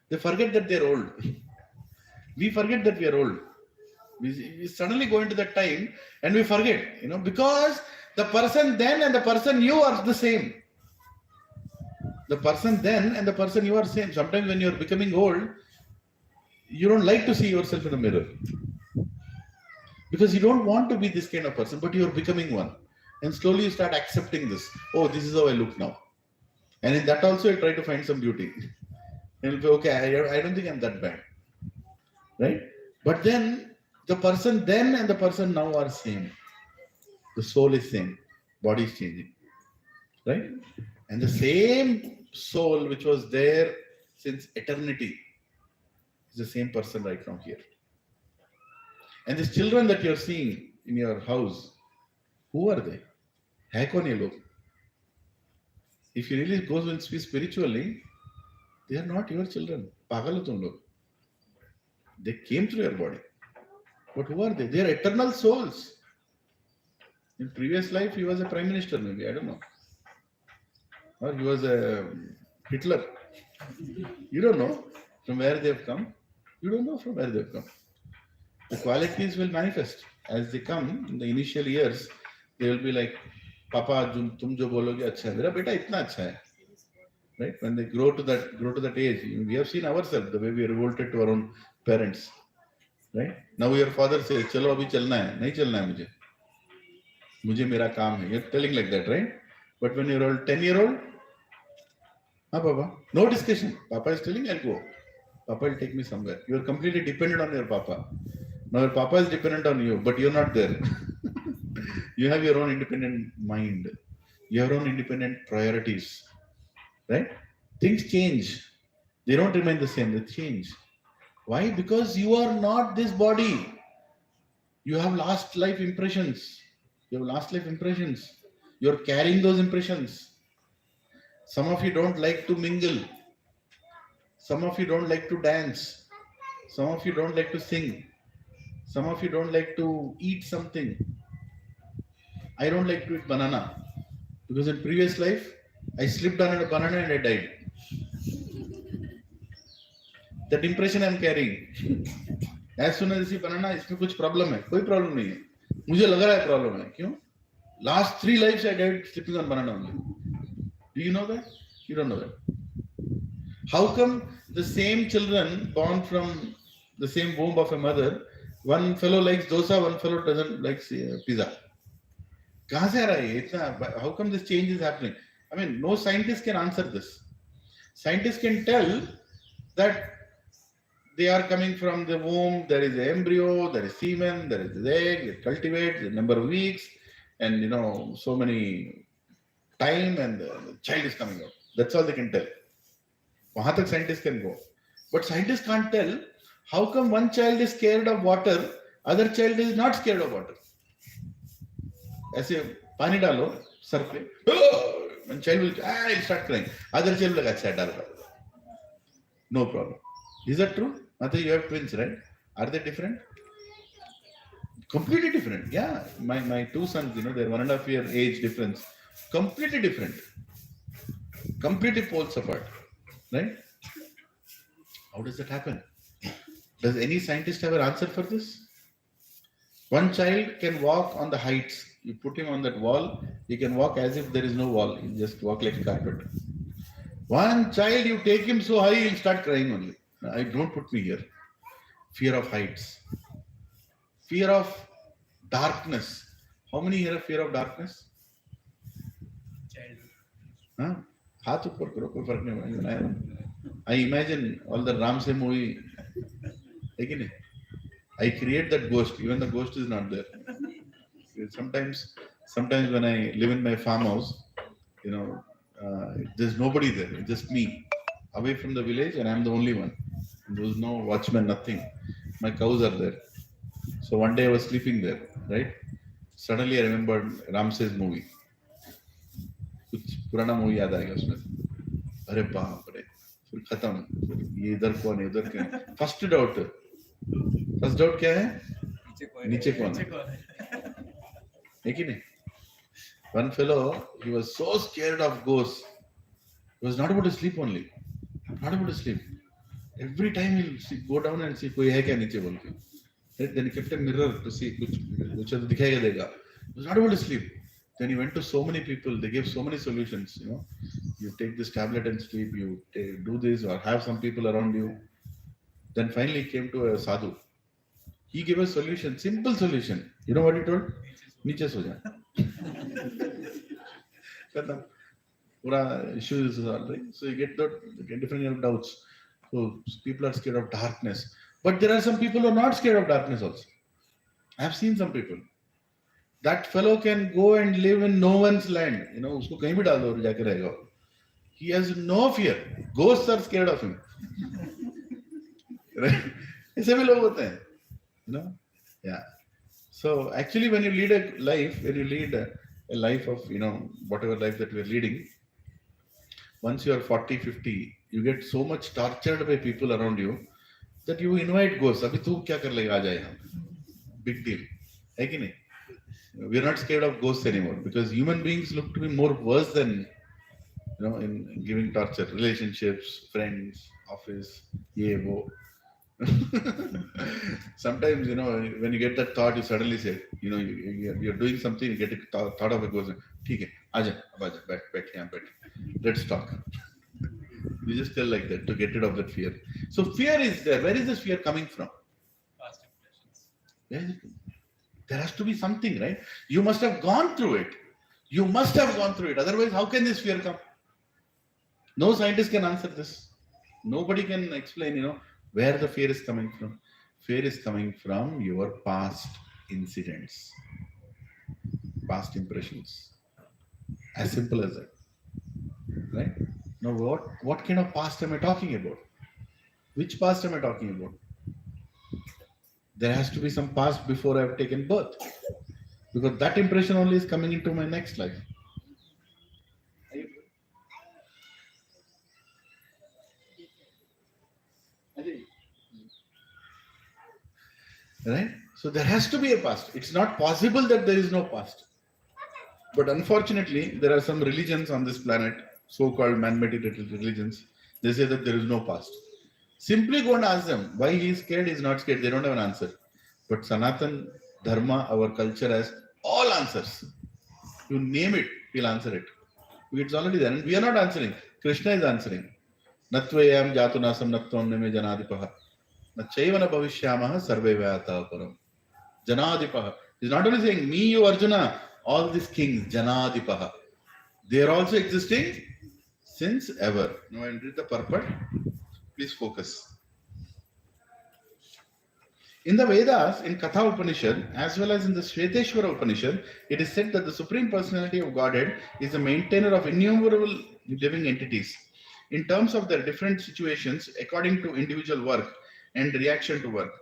They forget that they're old. We forget that we are old. We suddenly go into that time and we forget, because the person then and the person you are the same. The person then and the person you are same. Sometimes when you're becoming old, you don't like to see yourself in the mirror because you don't want to be this kind of person, but you're becoming one. And slowly you start accepting this. Oh, this is how I look now. And in that also, you try to find some beauty. And you'll be, okay, I don't think I'm that bad. Right? But then the person then and the person now are same. The soul is same. Body is changing. Right? And the same soul which was there since eternity is the same person right now here. And these children that you're seeing in your house, who are they? Hai kaun ye log? If you really go and speak spiritually, they are not your children. Pagal ho tum log. They came through your body. But who are they? They are eternal souls. In previous life, he was a prime minister, maybe, I don't know. Or he was a Hitler. You don't know from where they have come. You don't know from where they have come. The qualities will manifest as they come in the initial years. They will be like, Papa, tum jo bologe acha hai. Mera beta itna acha hai. Right? When they grow to that age, we have seen ourselves the way we revolted to our own parents. Right? Now your father says, "Chalo, abhi chalna hai." Nahi chalna hai mujhe mera kaam hai. You're telling like that, right? But when you're old, 10-year-old, Papa, no discussion. Papa is telling, I'll go. Papa will take me somewhere. You are completely dependent on your Papa. Now your Papa is dependent on you, but you're not there. You have your own independent mind. You have your own independent priorities. Right? Things change. They don't remain the same. They change. Why? Because you are not this body. You have last life impressions. You're carrying those impressions. Some of you don't like to mingle. Some of you don't like to dance. Some of you don't like to sing. Some of you don't like to eat something. I don't like to eat banana. Because in previous life, I slipped on a banana and I died. That impression I'm carrying. As soon as I see banana, इसमें कुछ problem है. कोई problem नहीं है. मुझे लग रहा है problem है. क्यों? Last 3 lives I died slipping on banana only. Do you know that? You don't know that. How come the same children born from the same womb of a mother, one fellow likes dosa, one fellow doesn't like pizza? कहाँ से आ रहा है इतना? How come this change is happening? I mean, no scientist can answer this. Scientists can tell that they are coming from the womb, there is an embryo, there is semen, there is the egg, it cultivates, the number of weeks, and so many time, and the child is coming out. That's all they can tell. Wahan tak scientists can go. But scientists can't tell how come one child is scared of water, other child is not scared of water. ऐसे पानी डालो sir पे, one child will start crying. Other child will अच्छा डालो. No problem. Is that true? Mata, you have twins, right? Are they different? Completely different. Yeah. My 2 sons, they're 1.5 year age difference. Completely different. Completely poles apart. Right? How does that happen? Does any scientist have an answer for this? One child can walk on the heights. You put him on that wall, he can walk as if there is no wall. He just walk like a carpet. One child, you take him so high, he'll start crying only. I don't put me here. Fear of heights. Fear of darkness. How many here have fear of darkness? Huh? हाथ ऊपर करो, कोई फर्क नहीं पड़ेगा. I imagine all the Ram Se movie. I create that ghost, even the ghost is not there. Sometimes when I live in my farmhouse, there's nobody there, it's just me. away from the village, and I'm the only one. There was no watchman, nothing. My cows are there. So one day I was sleeping there, right? Suddenly I remembered Ramses movie. कुछ पुराना movie याद आ गया उसमें. अरे बाप रे, फिर खत्म. ये इधर कौन है, उधर क्या है? फर्स्ट डाउट क्या है? नीचे कौन है? है कि नहीं? One fellow, he was so scared of ghosts. He was not able to sleep only. Not able to sleep. Every time he'll go down and see कोई है क्या नीचे बोल के. Then he kept a mirror to see which other दिखाएगा देगा. He was not able to sleep. Then he went to so many people. They gave so many solutions. You take this tablet and sleep. You do this or have some people around you. Then finally he came to a sadhu. He gave a solution, simple solution. You know what he told? नीचे सो जा. Pura issue is all right. So you get different kind of doubts. So people are scared of darkness. But there are some people who are not scared of darkness also. I have seen some people. That fellow can go and live in no one's land. उसको कहीं भी डाल दो और जाके रहेगा. He has no fear. Ghosts are scared of him. Right? ऐसे भी लोग होते हैं. Yeah. So actually when you lead a life of, whatever life that we are leading, once you are 40, 50, you get so much tortured by people around you that you invite ghosts. अभी तू क्या कर लेगा, आ जाए यहाँ. Big deal. है कि नहीं? We are not scared of ghosts anymore because human beings look to be more worse than, in giving torture. Relationships, friends, office, ye wo. Sometimes, when you get that thought, you suddenly say, you're doing something, you get a thought of a ghost. ठीक है, आजा, बैठ यहाँ बैठ. Let's talk. You just tell like that to get rid of that fear. So fear is there. Where is this fear coming from? Past impressions. Where is it? There has to be something, right? You must have gone through it. You must have gone through it. Otherwise, how can this fear come? No scientist can answer this. Nobody can explain, where the fear is coming from. Fear is coming from your past incidents, past impressions. As simple as that. Right? Now, what kind of past am I talking about? Which past am I talking about? There has to be some past before I have taken birth. Because that impression only is coming into my next life. Right? So there has to be a past. It's not possible that there is no past. But unfortunately, there are some religions on this planet, so-called man-made religions. They say that there is no past. Simply go and ask them why he is scared, he is not scared. They don't have an answer. But Sanatan Dharma, our culture, has all answers. You name it, he'll answer it. It's already there. And we are not answering. Krishna is answering. Natvayam jatunasam natvam neme janadipaha. Nachayvana bhavishyamaha sarve vyata param. Janadipaha. He's not only saying, me, you, Arjuna, all these kings, Janadipaha. They are also existing since ever. Now I read the purport. Please focus. In the Vedas, in Katha Upanishad, as well as in the Shveteshwara Upanishad, it is said that the Supreme Personality of Godhead is the maintainer of innumerable living entities in terms of their different situations according to individual work and reaction to work.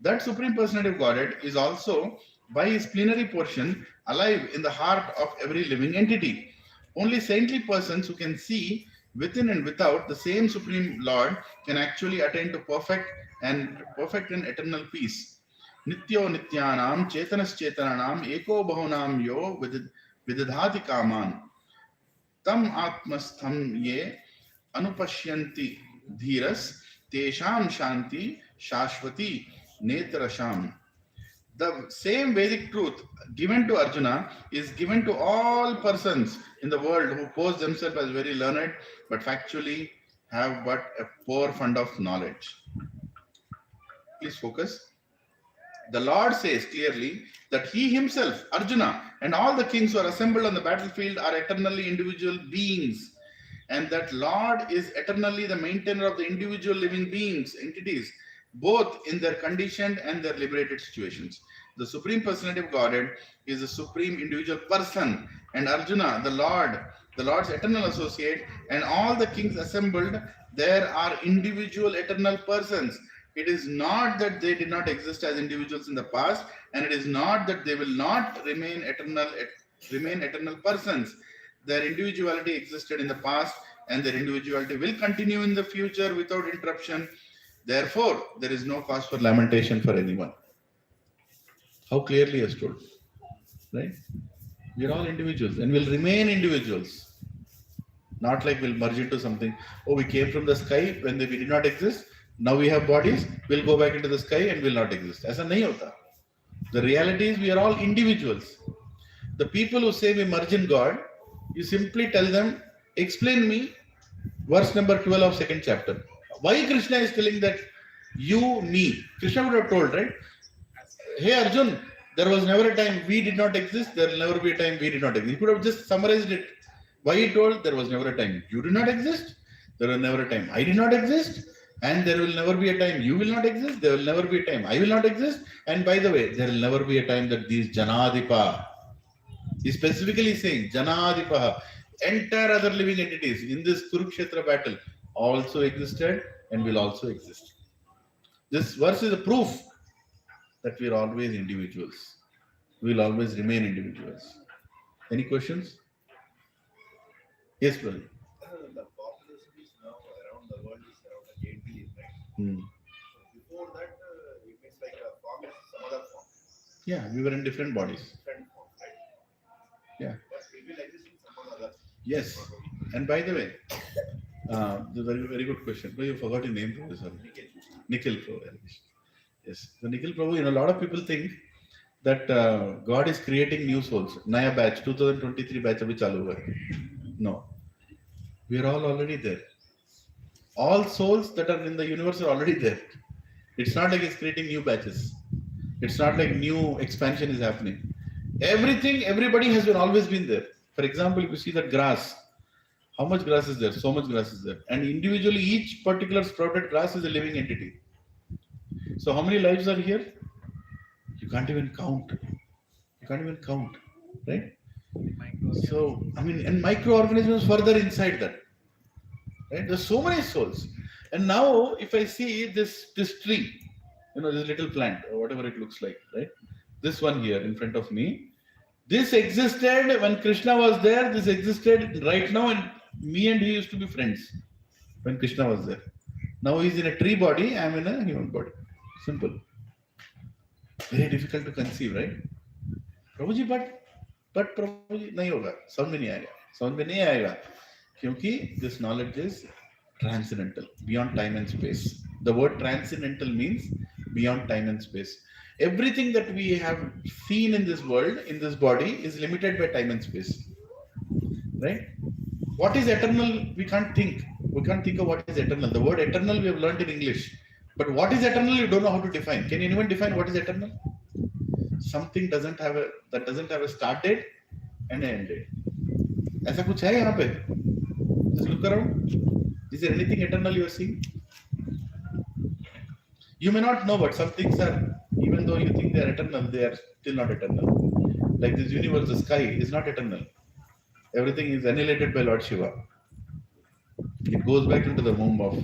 That Supreme Personality of Godhead is also, by his plenary portion, alive in the heart of every living entity. Only saintly persons who can see within and without the same Supreme Lord can actually attain to perfect and eternal peace. Nityo nityanam chetanas chetananam eko bahunam yo vidadhati kaman tam atmastham ye anupashyanti dhiras tesham shanti shashvati netrasham. The same Vedic truth given to Arjuna is given to all persons in the world who pose themselves as very learned but factually have but a poor fund of knowledge. Please focus. The Lord says clearly that he himself, Arjuna, and all the kings who are assembled on the battlefield are eternally individual beings, and that Lord is eternally the maintainer of the individual living beings, entities, both in their conditioned and their liberated situations. The Supreme Personality of Godhead is the supreme individual person, and Arjuna, the Lord, the Lord's eternal associate, and all the kings assembled, there are individual eternal persons. It is not that they did not exist as individuals in the past, and it is not that they will not remain eternal persons. Their individuality existed in the past, and their individuality will continue in the future without interruption. Therefore, there is no cause for lamentation for anyone. How clearly is told, right? We are all individuals and will remain individuals. Not like we'll merge into something. Oh, we came from the sky when we did not exist. Now we have bodies. We'll go back into the sky and will not exist. Aisa nahi hota. The reality is we are all individuals. The people who say we merge in God, you simply tell them, explain me verse number 12 of second chapter. Why Krishna is telling that you, me? Krishna would have told, right? Hey Arjun, there was never a time we did not exist. There will never be a time we did not exist. He could have just summarized it. Why he told there was never a time you did not exist, there was never a time I did not exist, and there will never be a time you will not exist, there will never be a time I will not exist, and by the way, there will never be a time that these Janadipa, he is specifically saying Janadipa, entire other living entities in this Kurukshetra battle also existed and will also exist. This verse is a proof that we are always individuals. We will always remain individuals. Any questions? Yes, brother. The population is now around the world is around 8 billion, right? Hmm. So before that, it means like a form is some other form, Yeah, we were in different bodies. different form, right? Yeah. But it will exist in some other. Yes. And by the way, the very good question. No, you forgot your name, Prabhu. Sorry. Nikhil Prabhu. Yes. So Nikhil Prabhu, a lot of people think that God is creating new souls. Naya batch, 2023 batch abhi chalu hua hai. No. We are all already there. All souls that are in the universe are already there. It's not like it's creating new batches. It's not like new expansion is happening. Everything, everybody has always been there. For example, if you see that grass, how much grass is there? So much grass is there. And individually, each particular sprouted grass is a living entity. So how many lives are here? You can't even count. You can't even count, right? So, and microorganisms further inside that, right? There's so many souls. And now, if I see this tree, this little plant or whatever it looks like, right? This one here in front of me, this existed when Krishna was there. This existed right now, and me and he used to be friends when Krishna was there. Now he's in a tree body, I'm in a human body. Simple. Very difficult to conceive, right? Prabhuji, but Prabhuji, nahi hoga. Samajh mein nahi aayega. Kyunki this knowledge is transcendental, beyond time and space. The word transcendental means beyond time and space. Everything that we have seen in this world, in this body, is limited by time and space. Right? What is eternal? We can't think. We can't think of what is eternal. The word eternal we have learned in English. But what is eternal, you don't know how to define. Can anyone define what is eternal? Something doesn't have a start date and an end date. ऐसा कुछ है यहाँ पे? Just look around. Is there anything eternal you are seeing? You may not know, but some things are, even though you think they are eternal, they are still not eternal. Like this universe, the sky is not eternal. Everything is annihilated by Lord Shiva. It goes back into the womb of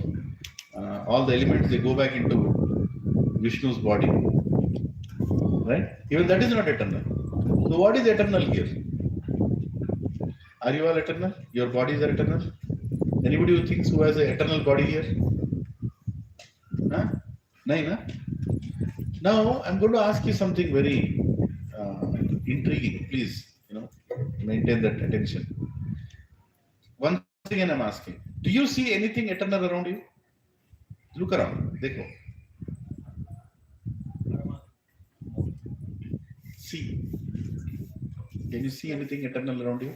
all the elements, they go back into Vishnu's body. Right? Even that is not eternal. So what is eternal here? Are you all eternal? Your bodies are eternal? Anybody who thinks who has an eternal body here? Huh? No? Now I'm going to ask you something very intriguing. Please, maintain that attention. Once again, I'm asking: do you see anything eternal around you? Look around. Dekho. See. Can you see anything eternal around you?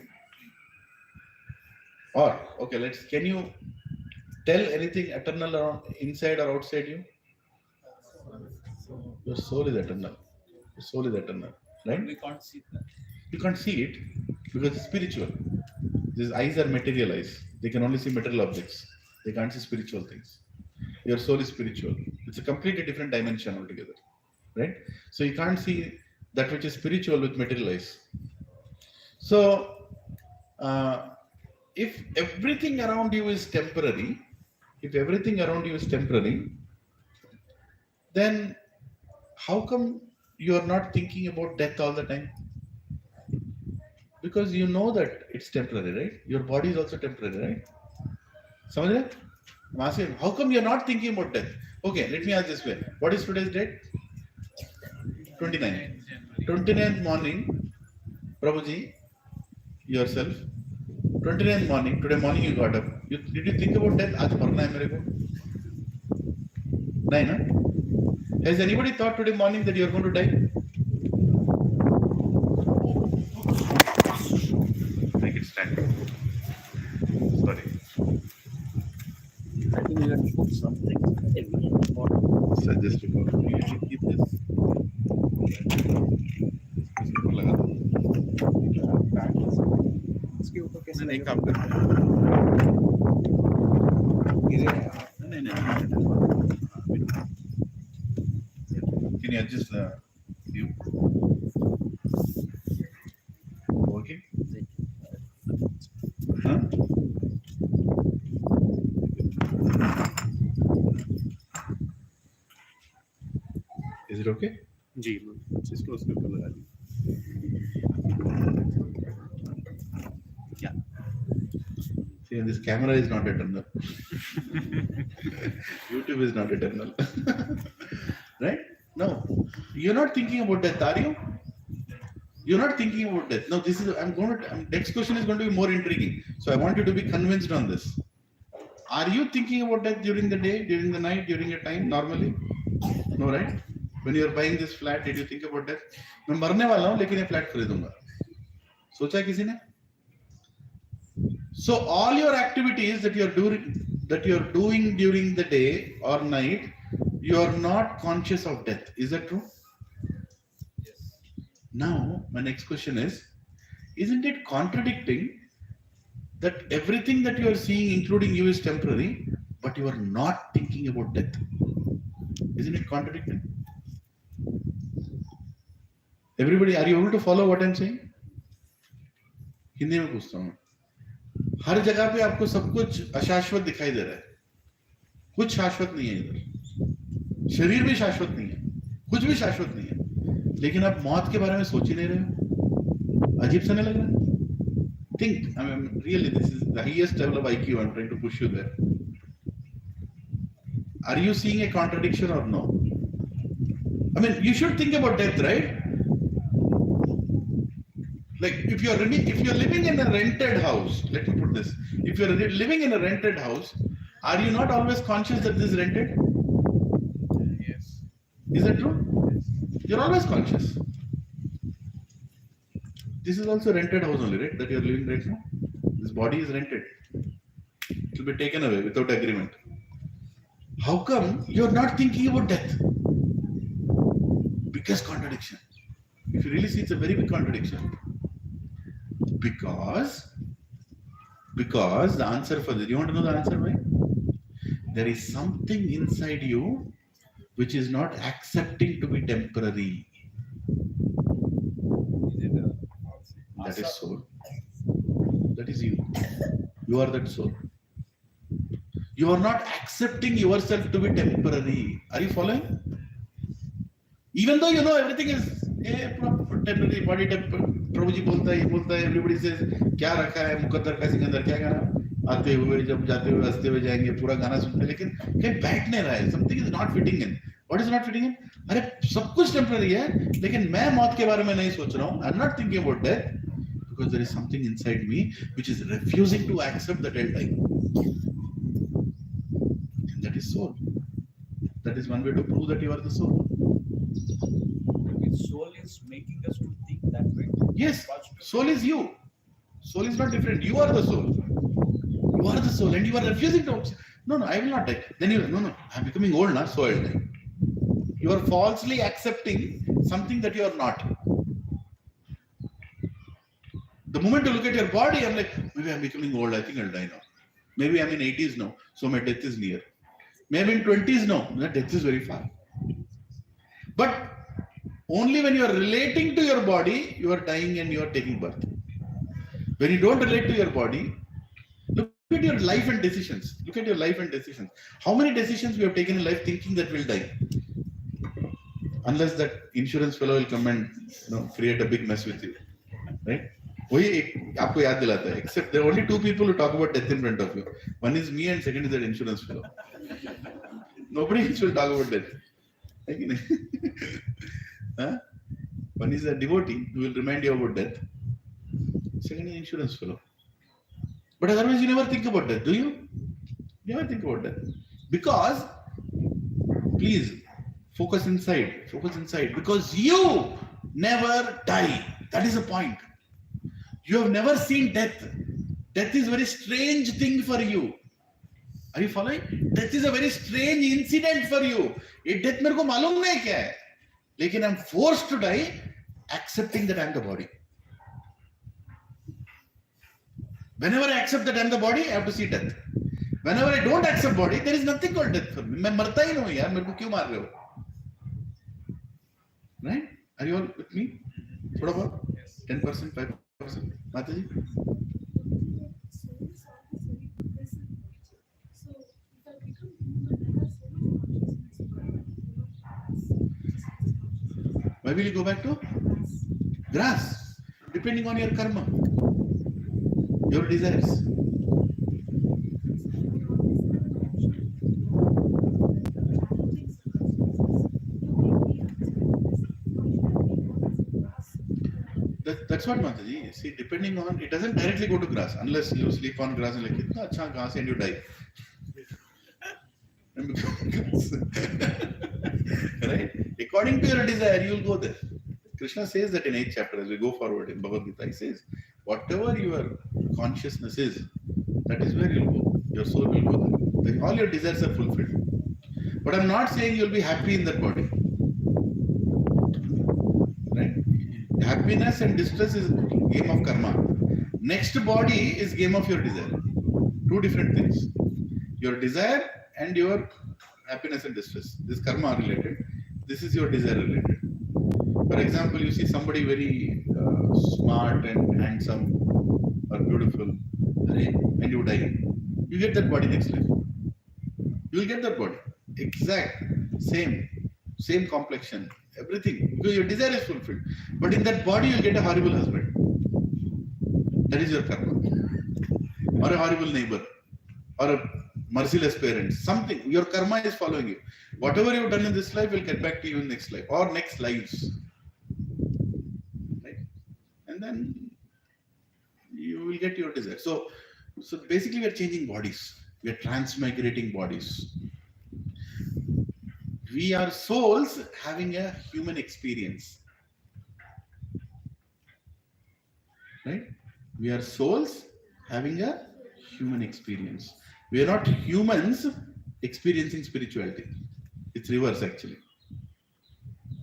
Or okay, can you tell anything eternal around inside or outside you? Your soul is eternal. Your soul is eternal, right? We can't see that. You can't see it because it's spiritual. These eyes are material eyes. They can only see material objects. They can't see spiritual things. Your soul is spiritual. It's a completely different dimension altogether, right? So you can't see that which is spiritual with material eyes. So if everything around you is temporary, then how come you are not thinking about death all the time? Because you know that it's temporary, right? Your body is also temporary, right? समझ रहे? I'm asking, how come you're not thinking about death? Okay, let me ask this way. What is today's date? 29th. 29th morning, Prabhuji, yourself, 29th morning, today morning you got up. Did you think about death? आज मरना है मेरे को? नहीं ना? Has anybody thought today morning that you're going to die? Make it stand. Sorry. I think you can put something heavy or Suggest you should keep this. इसको लगा दो. इसके ऊपर कैसे नहीं काम करता. नहीं नहीं. Can you adjust the view? Okay. Huh? Is it okay? जी इसको उसके ऊपर लगा दी Yeah. See, this camera is not eternal. YouTube is not eternal. Right? No. You're not thinking about death, are you? You're not thinking about death. No, this is, next question is going to be more intriguing. So I want you to be convinced on this. Are you thinking about death during the day, during the night, during your time, normally? No, right? When you're buying this flat, did you think about death? मैं मरने वाला हूँ लेकिन ये flat खरीदूंगा. सोचा किसी ने? So all your activities that you're doing during the day or night, you are not conscious of death. Is that true? Yes. Now, my next question is, isn't it contradicting that everything that you are seeing, including you, is temporary, but you are not thinking about death? Isn't it contradicting? Everybody, are you able to follow what I'm saying? Hindi में पूछता हूँ. हर जगह पे आपको सब कुछ अशाश्वत दिखाई दे रहा है. कुछ शाश्वत नहीं है इधर. शरीर भी शाश्वत नहीं है. कुछ भी शाश्वत नहीं है. लेकिन आप मौत के बारे में सोच ही नहीं रहे हो. अजीब सा नहीं लग रहा? Think. I mean, really, this is the highest level of IQ. I'm trying to push you there. Are you seeing a contradiction or no? I mean, you should think about death, right? Like if you're living in a rented house, let me put this. If you're living in a rented house, are you not always conscious that this is rented? Yes. Is that true? You're always conscious. This is also a rented house only, right? That you're living right now. This body is rented. It will be taken away without agreement. How come you're not thinking about death? Biggest contradiction. If you really see, it's a very big contradiction. Because the answer for this, you want to know the answer why? There is something inside you which is not accepting to be temporary. That is soul. That is you. You are that soul. You are not accepting yourself to be temporary. Are you following? Even though you know everything is temporary, body temporary. प्रभु जी बोलता है, ये बोलता है, everybody says, क्या रखा है मुकद्दर का सिकंदर, क्या गाना, आते हुए जब जाते हुए हंसते हुए जाएंगे, पूरा गाना सुनते हैं, लेकिन कहीं बैठ नहीं रहा है. Something is not fitting in. What is not fitting in? अरे सब कुछ temporary है, लेकिन मैं मौत के बारे में नहीं सोच रहा हूँ. I'm not thinking about death because there is something inside me which is refusing to accept that I'll die. And that is soul. That is one way to prove that you are the soul. Soul is making us to think that way. Yes, soul is you. Soul is not different. You are the soul. You are the soul, and you are refusing to. No, I will not die. Then you, no, I'm becoming old now, so I'll die. You are falsely accepting something that you are not. The moment you look at your body, I'm like, maybe I'm becoming old. I think I'll die now. Maybe I'm in 80s now, so my death is near. Maybe in 20s now, my death is very far. But only when you are relating to your body, you are dying and you are taking birth. When you don't relate to your body, at your life and decisions. Look at your life and decisions. How many decisions we have taken in life thinking that we'll die? Unless that insurance fellow will come and create a big mess with you, right? आपको याद दिलाता है. Except there are only two people who talk about death in front of you. One is me and second is that insurance fellow. Nobody else will talk about death. Huh? One is a devotee who will remind you about death. Second is insurance fellow. But otherwise you never think about death, do you? You never think about death. Because, please, focus inside, because you never die. That is the point. You have never seen death. Death is a very strange thing for you. Are you following? Death is a very strange incident for you. ये death मेरे को मालूम नहीं क्या है. लेकिन I'm forced to die, accepting that I'm the body. Whenever I accept that I'm the body, I have to see death. Whenever I don't accept body, there is nothing called death for me. मैं मरता ही नहीं यार, मेरे को क्यों मार रहे हो? Right? Are you all with me? थोड़ा बहुत? 10%, 5%. माता जी? Why will you go back to grass? Depending on your karma, your desires. That's what Mataji. See, depending on, it doesn't directly go to grass unless you sleep on grass and like, kitna acha grass and you die. Right? According to your desire, you will go there. Krishna says that in 8th chapter, as we go forward in Bhagavad Gita, he says, whatever your consciousness is, that is where you'll go. Your soul will go there. Then all your desires are fulfilled. But I'm not saying you'll be happy in that body. Right? Happiness and distress is game of karma. Next body is game of your desire. Two different things. Your desire and your happiness and distress. This karma are related. This is your desire related. For example, you see somebody very smart and handsome or beautiful, and you die. You get that body next life. You will get that body. Exact, same complexion, everything. Because your desire is fulfilled. But in that body, you'll get a horrible husband. That is your karma. Or a horrible neighbor. Or a merciless parent. Something. Your karma is following you. Whatever you've done in this life will get back to you in next life. Or next lives. Right? And then you will get your desire. So basically we are changing bodies. We are transmigrating bodies. We are souls having a human experience. Right? We are souls having a human experience. We are not humans experiencing spirituality. It's reverse actually.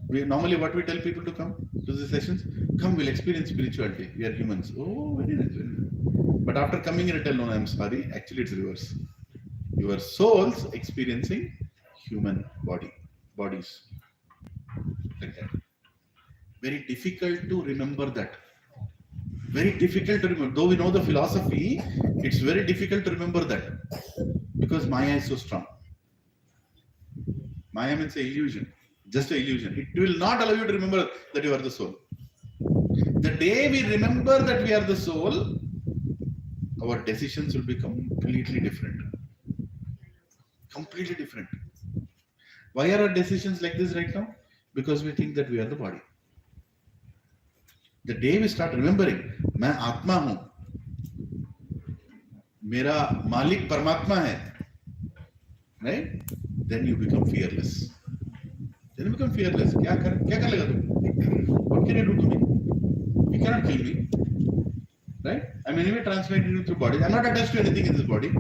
Normally what we tell people to come to the sessions, come, we'll experience spirituality. We are humans. Oh, very nice. But after coming in, I tell, no, I'm sorry. Actually, it's reverse. You are souls experiencing human bodies. Like that. Very difficult to remember that. Very difficult to remember. Though we know the philosophy, it's very difficult to remember that. Because Maya is so strong. Maya means an illusion. Just an illusion. It will not allow you to remember that you are the soul. The day we remember that we are the soul, our decisions will be completely different. Completely different. Why are our decisions like this right now? Because we think that we are the body. The day we start remembering, मैं आत्मा हूं, मेरा मालिक परमात्मा है, right? Then you become fearless. Then you become fearless. क्या कर लेगा तुम? What can you do to me? You cannot kill me, right? I'm anyway transmitted you through body. I'm not attached to anything in this body.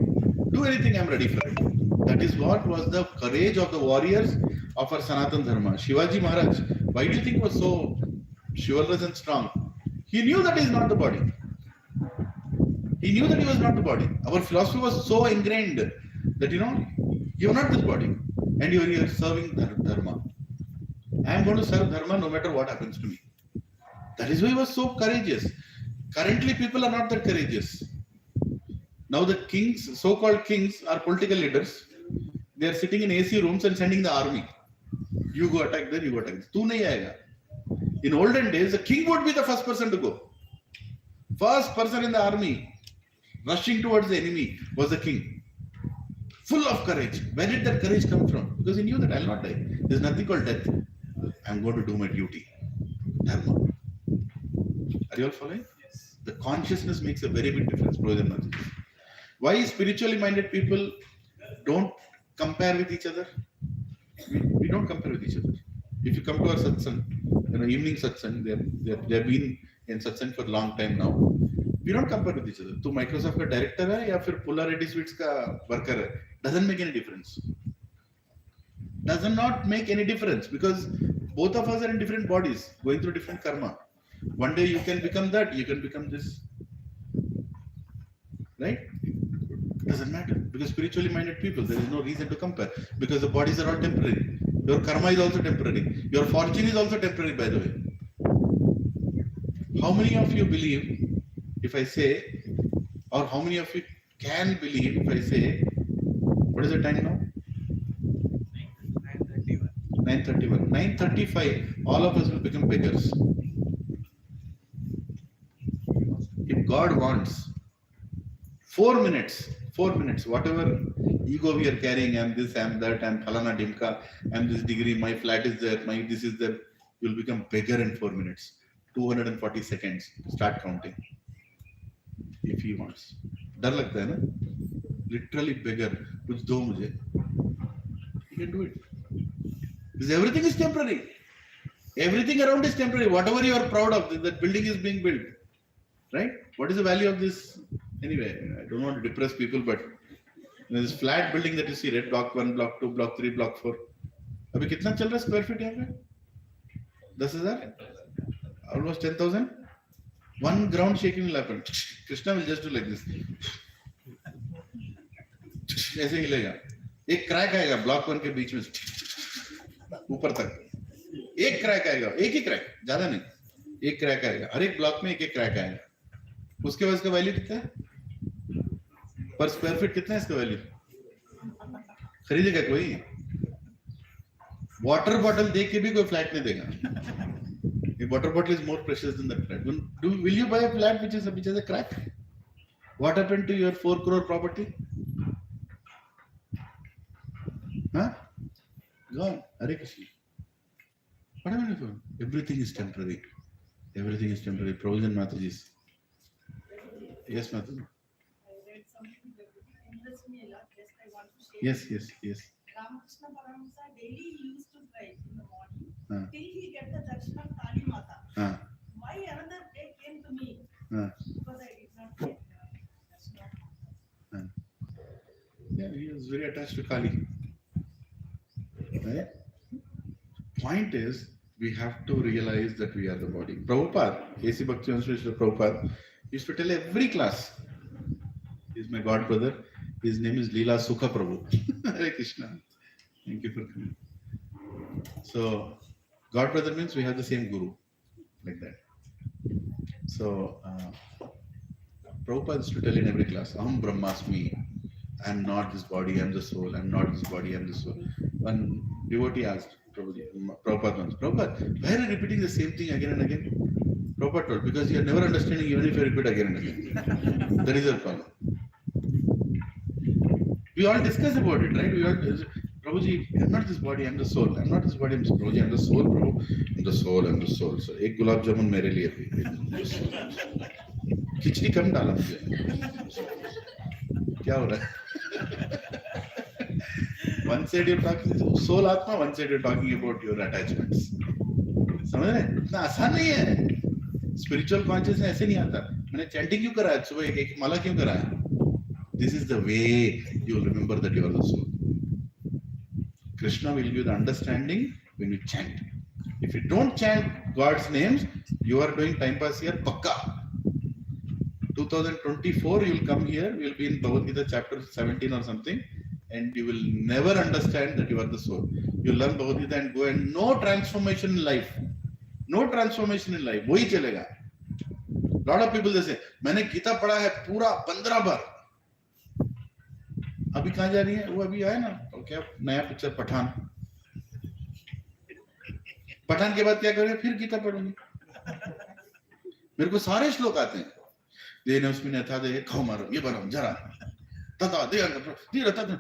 Do anything, I'm ready for it. That is what was the courage of the warriors of our Sanatan Dharma. Shivaji Maharaj, why do you think was so chivalrous and strong? He knew that he is not the body. He knew that he was not the body. Our philosophy was so ingrained that you are not this body and you are serving Dharma. I am going to serve Dharma no matter what happens to me. That is why he was so courageous. Currently, people are not that courageous. Now the kings, so-called kings, are political leaders. They are sitting in AC rooms and sending the army. You go attack there, you go attack there. Tu nahi aayega. In olden days, the king would be the first person to go. First person in the army rushing towards the enemy was the king. Full of courage. Where did that courage come from? Because he knew that I'll not die. There's nothing called death. I'm going to do my duty. Dharma. Are you all following? Yes. The consciousness makes a very big difference, brothers and sisters. Why spiritually minded people don't compare with each other? We don't compare with each other. If you come to our satsang, evening satsang, they have been in satsang for a long time now. We don't compare with each other. Tu Microsoft का director है या फिर Polarity Sweets का worker है? Doesn't make any difference. Does not make any difference because both of us are in different bodies, going through different karma. One day you can become that, you can become this. Right? Doesn't matter because spiritually minded people, there is no reason to compare because the bodies are all temporary. Your karma is also temporary. Your fortune is also temporary, by the way. How many of you believe if I say, or how many of you can believe if I say, what is the time now? 9:31. 9:35, all of us will become beggars. If God wants 4 minutes, whatever ego we are carrying, I'm this, I'm that, I'm Phalana Dimka, I'm this degree, my flat is there, my this is there, you'll become beggar in 4 minutes. 240 seconds, start counting. If he wants. डर लगता है ना? Literally beggar, कुछ दो मुझे. You can do it. Because everything is temporary. Everything around is temporary. Whatever you are proud of, that building is being built. Right? What is the value of this? Anyway, I don't want to depress people, but this flat building that you see, red block 1, block 2, block 3, block 4. अभी कितना चल रहा है square feet यहाँ पे? 10,000? Almost 10,000? One ground shaking will happen. Krishna will just do like this. ऐसे हिलेगा. एक crack आएगा ब्लॉक 1 के बीच में ऊपर तक. एक क्रैक आएगा, एक ही क्रैक, ज्यादा नहीं. एक क्रैक आएगा. हर एक ब्लॉक में एक क्रैक आएगा. उसके बाद इसका वैल्यू कितना है? पर स्क्वायर फीट कितना है इसका वैल्यू? खरीदेगा कोई? वाटर बॉटल देख के भी कोई फ्लैट नहीं देगा. A water bottle is more precious than that flat. Will you buy a flat which has a crack? What happened to your 4 crore property? Huh? Gone. Hare Krishna. What happened to you? Everything is temporary. Everything is temporary. Provision Mataji's. Yes, Mataji. I read something that interests me a lot. Just I want to share. Yes. Ramakrishna Paramahamsa daily used to pray in the morning till he get the darshan of Kali Mata. Why another day came to me? Because I did not get darshan of Mata. Yeah, he was very attached to Kali. Right? Point is, we have to realize that we are the body. Prabhupada, A.C. Bhaktivedanta Swami Prabhupada, used to tell every class, he's my god brother, his name is Leela Sukha Prabhu. Hare Krishna. Thank you for coming. So, god brother means we have the same guru, like that. So, Prabhupada used to tell in every class, Aham Brahmasmi, I am not this body, I am the soul, I am not this body, I am the soul. One devotee asked Prabhupada once, Prabhupada, why are you repeating the same thing again and again? Prabhupada told, because you are never understanding even if you repeat again and again. That is your problem. We all discuss about it, right? We all, Prabhuji, I am not this body, I am the soul. I am not this body, I am this Prabhuji, I am the soul, Prabhu. I am the soul, I am the soul. So, एक गुलाब जामुन मेरे लिए भी. खिचड़ी कम डाला मुझे. क्या हो रहा है? One side you're talking soul atma, one side you're talking about your attachments. समझ रहे हैं? इतना आसान नहीं है. Spiritual consciousness ऐसे नहीं आता. मैंने chanting क्यों कराया? सुबह एक माला क्यों कराया? This is the way you will remember that you are the soul. Krishna will give the understanding when you chant. If you don't chant God's names, you are doing time pass here, pakka. 2024, you will come here, we will be in Bhagavad Gita chapter 17 or something, and you will never understand that you are the soul. You will learn Bhagavad Gita and go, and no transformation in life. No transformation in life. वही चलेगा. Lot of people they say, मैंने गीता पढ़ा है पूरा 15 बार. अभी कहाँ जा रही है? वो अभी आया ना, तो क्या नया पिक्चर पठान। पठान के बाद क्या करेंगे? फिर गीता पढ़ूंगी। मेरे को सारे श्लोक आते हैं। देने उसमें था दे खाओ मारो ये बनाओ जरा तथा दे धीरे तथा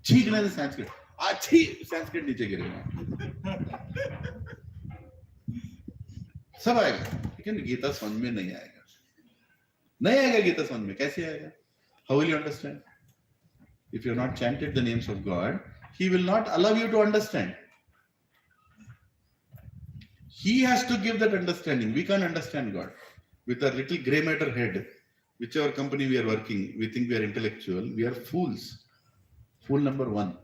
ठीक नहीं संस्कृत अच्छी संस्कृत नीचे गिरेगा सब आएगा, लेकिन गीता समझ में नहीं आएगा। नहीं आएगा गीता समझ में, कैसे आएगा? How will you understand? If you have not chanted the names of God, He will not allow you to understand. He has to give that understanding. We can't understand God. With our little grey matter head, whichever company we are working, we think we are intellectual. We are fools. Fool number one.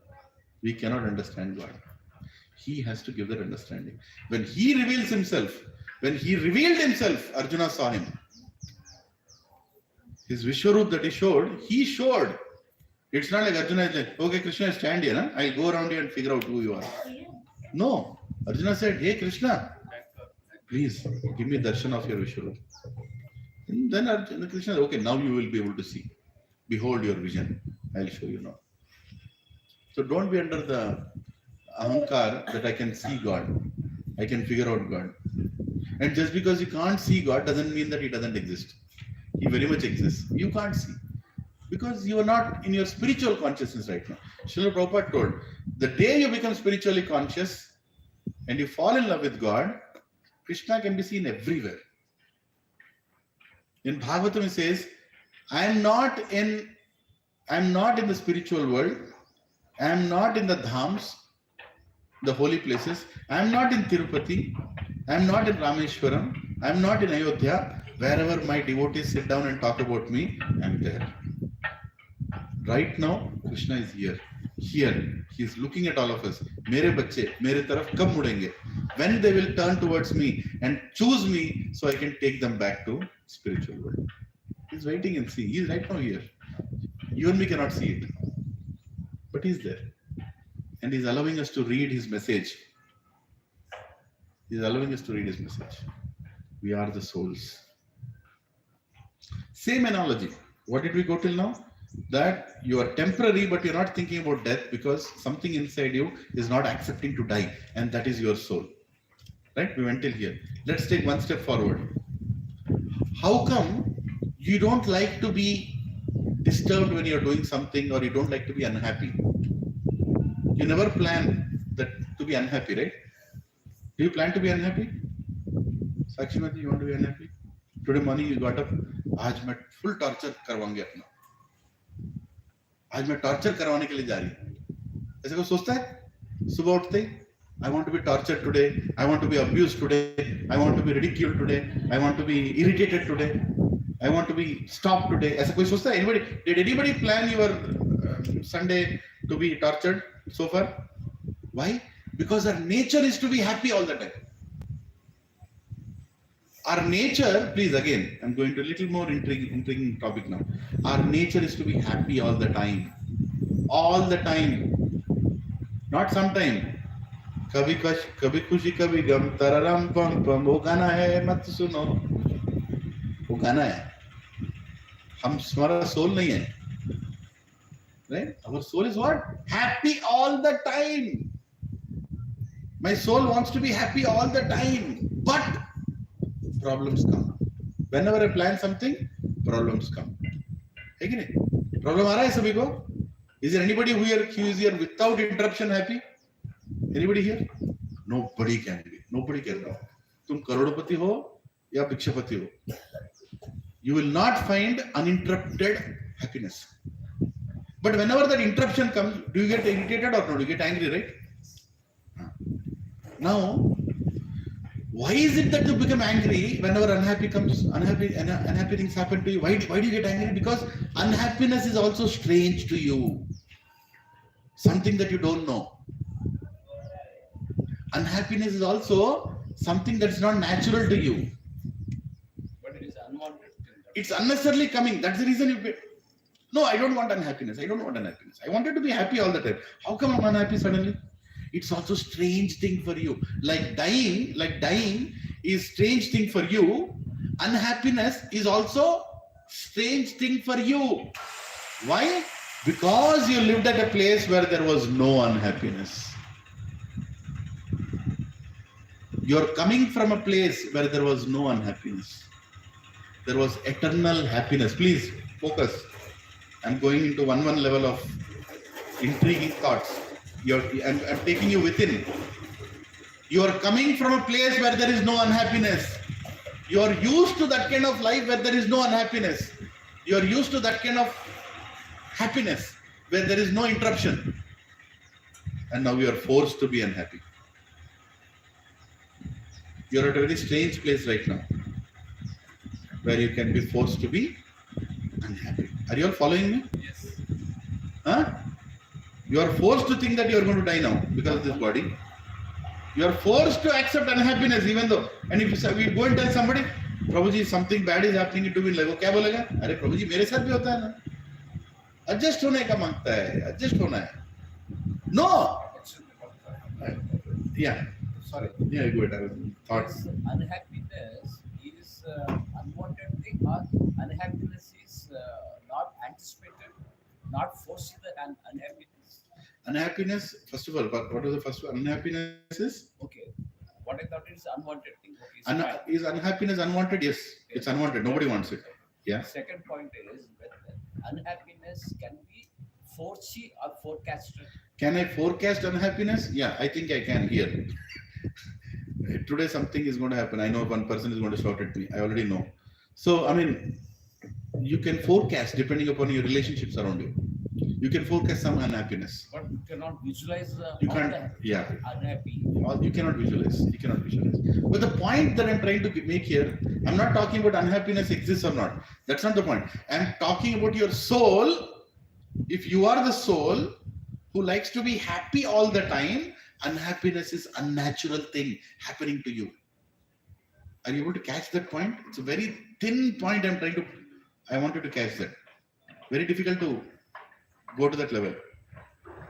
We cannot understand God. He has to give that understanding. When He reveals Himself, when He revealed Himself, Arjuna saw Him. His Vishwarup that He showed. It's not like Arjuna is like, okay, Krishna, stand here. Huh? I'll go around you and figure out who you are. No. Arjuna said, hey, Krishna, please give me darshan of your Vishwarup. And then Arjuna, Krishna said, okay, now you will be able to see. Behold your vision. I'll show you now. So don't be under the ahankar that I can see God. I can figure out God. And just because you can't see God doesn't mean that He doesn't exist. He very much exists. You can't see. Because you are not in your spiritual consciousness right now. Srila Prabhupada told, the day you become spiritually conscious and you fall in love with God, Krishna can be seen everywhere. In Bhagavatam it says, I am not in the spiritual world. I am not in the dhams, the holy places. I am not in Tirupati. I am not in Rameshwaram. I am not in Ayodhya. Wherever my devotees sit down and talk about me, I am there. Right now, Krishna is here. Here, He is looking at all of us. Mere bacche, mere taraf kab mudenge? When they will turn towards me and choose me, so I can take them back to spiritual world. He is waiting and seeing. He is right now here. You and me cannot see it, but He is there, and He is allowing us to read His message. He is allowing us to read His message. We are the souls. Same analogy. What did we go till now? That you are temporary, but you're not thinking about death because something inside you is not accepting to die, and that is your soul. Right? We went till here. Let's take one step forward. How come you don't like to be disturbed when you're doing something, or you don't like to be unhappy? You never plan that to be unhappy, right? Do you plan to be unhappy? Sakshimati, you want to be unhappy? Today morning you got up, आज मैं full torture करवाऊंगी अपना. आज मैं torture करवाने के लिए जा रही हूँ. ऐसा कोई सोचता है? सुबह उठते ही, I want to be tortured today. I want to be abused today. I want to be ridiculed today. I want to be irritated today. I want to be stopped today. ऐसा कोई सोचता है? Anybody? Did anybody plan your Sunday to be tortured so far? Why? Because our nature is to be happy all the time. Our nature, please again, I'm going to a little more intriguing topic now. Our nature is to be happy all the time. All the time. Not sometime. कभी खुशी कभी गम तररम पम पम वो गाना है मत सुनो वो गाना है हमारा soul नहीं है right our soul is what happy all the time my soul wants to be happy all the time but problems come whenever I plan something problems come है कि नहीं problem आ रहा है सभी को is there anybody who is here without interruption happy? Anybody here? Nobody can be. Nobody can be. तुम करोड़पति हो या भिक्षापति हो. You will not find uninterrupted happiness. But whenever that interruption comes, do you get irritated or no? Do you get angry, right? Now, why is it that you become angry whenever unhappy things happen to you? Why do you get angry? Because unhappiness is also strange to you. Something that you don't know. Unhappiness is also something that's not natural to you. But it is unwanted. It's unnecessarily coming. That's the reason you get. No, I don't want unhappiness. I wanted to be happy all the time. How come I'm unhappy suddenly? It's also a strange thing for you. Like dying is strange thing for you. Unhappiness is also strange thing for you. Why? Because you lived at a place where there was no unhappiness. You're coming from a place where there was no unhappiness. There was eternal happiness. Please focus. I'm going into one level of intriguing thoughts. I'm taking you within. You are coming from a place where there is no unhappiness. You are used to that kind of life where there is no unhappiness. You are used to that kind of happiness where there is no interruption. And now you are forced to be unhappy. You are at a very strange place right now where you can be forced to be unhappy. Are you all following me? Yes. Huh? You are forced to think that you are going to die now because of this body. You are forced to accept unhappiness even though. And if you go and tell somebody, Prabhuji, something bad is happening to me, like, क्या बोलेगा? अरे प्रभुजी मेरे साथ भी होता है ना. Adjust होने का मांगता है. Adjust होना है. No. Yeah. Sorry. Yeah, go ahead. Thoughts. Unhappiness is unwanted thing, or unhappiness is not anticipated, not forced unhappiness. Unhappiness, first of all, what was the first one? Unhappiness is? Okay. What I thought is unwanted thing. Okay, Is unhappiness unwanted? Yes, it's unwanted. Nobody wants it. Yeah. Second point is that unhappiness can be foreseen or forecasted. Can I forecast unhappiness? Yeah, I think I can here. Today something is going to happen. I know one person is going to shout at me. I already know. So, I mean, you can forecast depending upon your relationships around you. You can forecast some unhappiness. But you cannot visualize You can't, yeah. unhappy. You cannot visualize. You cannot visualize. But the point that I'm trying to make here, I'm not talking about unhappiness exists or not. That's not the point. I'm talking about your soul. If you are the soul who likes to be happy all the time, unhappiness is a unnatural thing happening to you. Are you able to catch that point? It's a very thin point I want you to catch that. Very difficult to go to that level.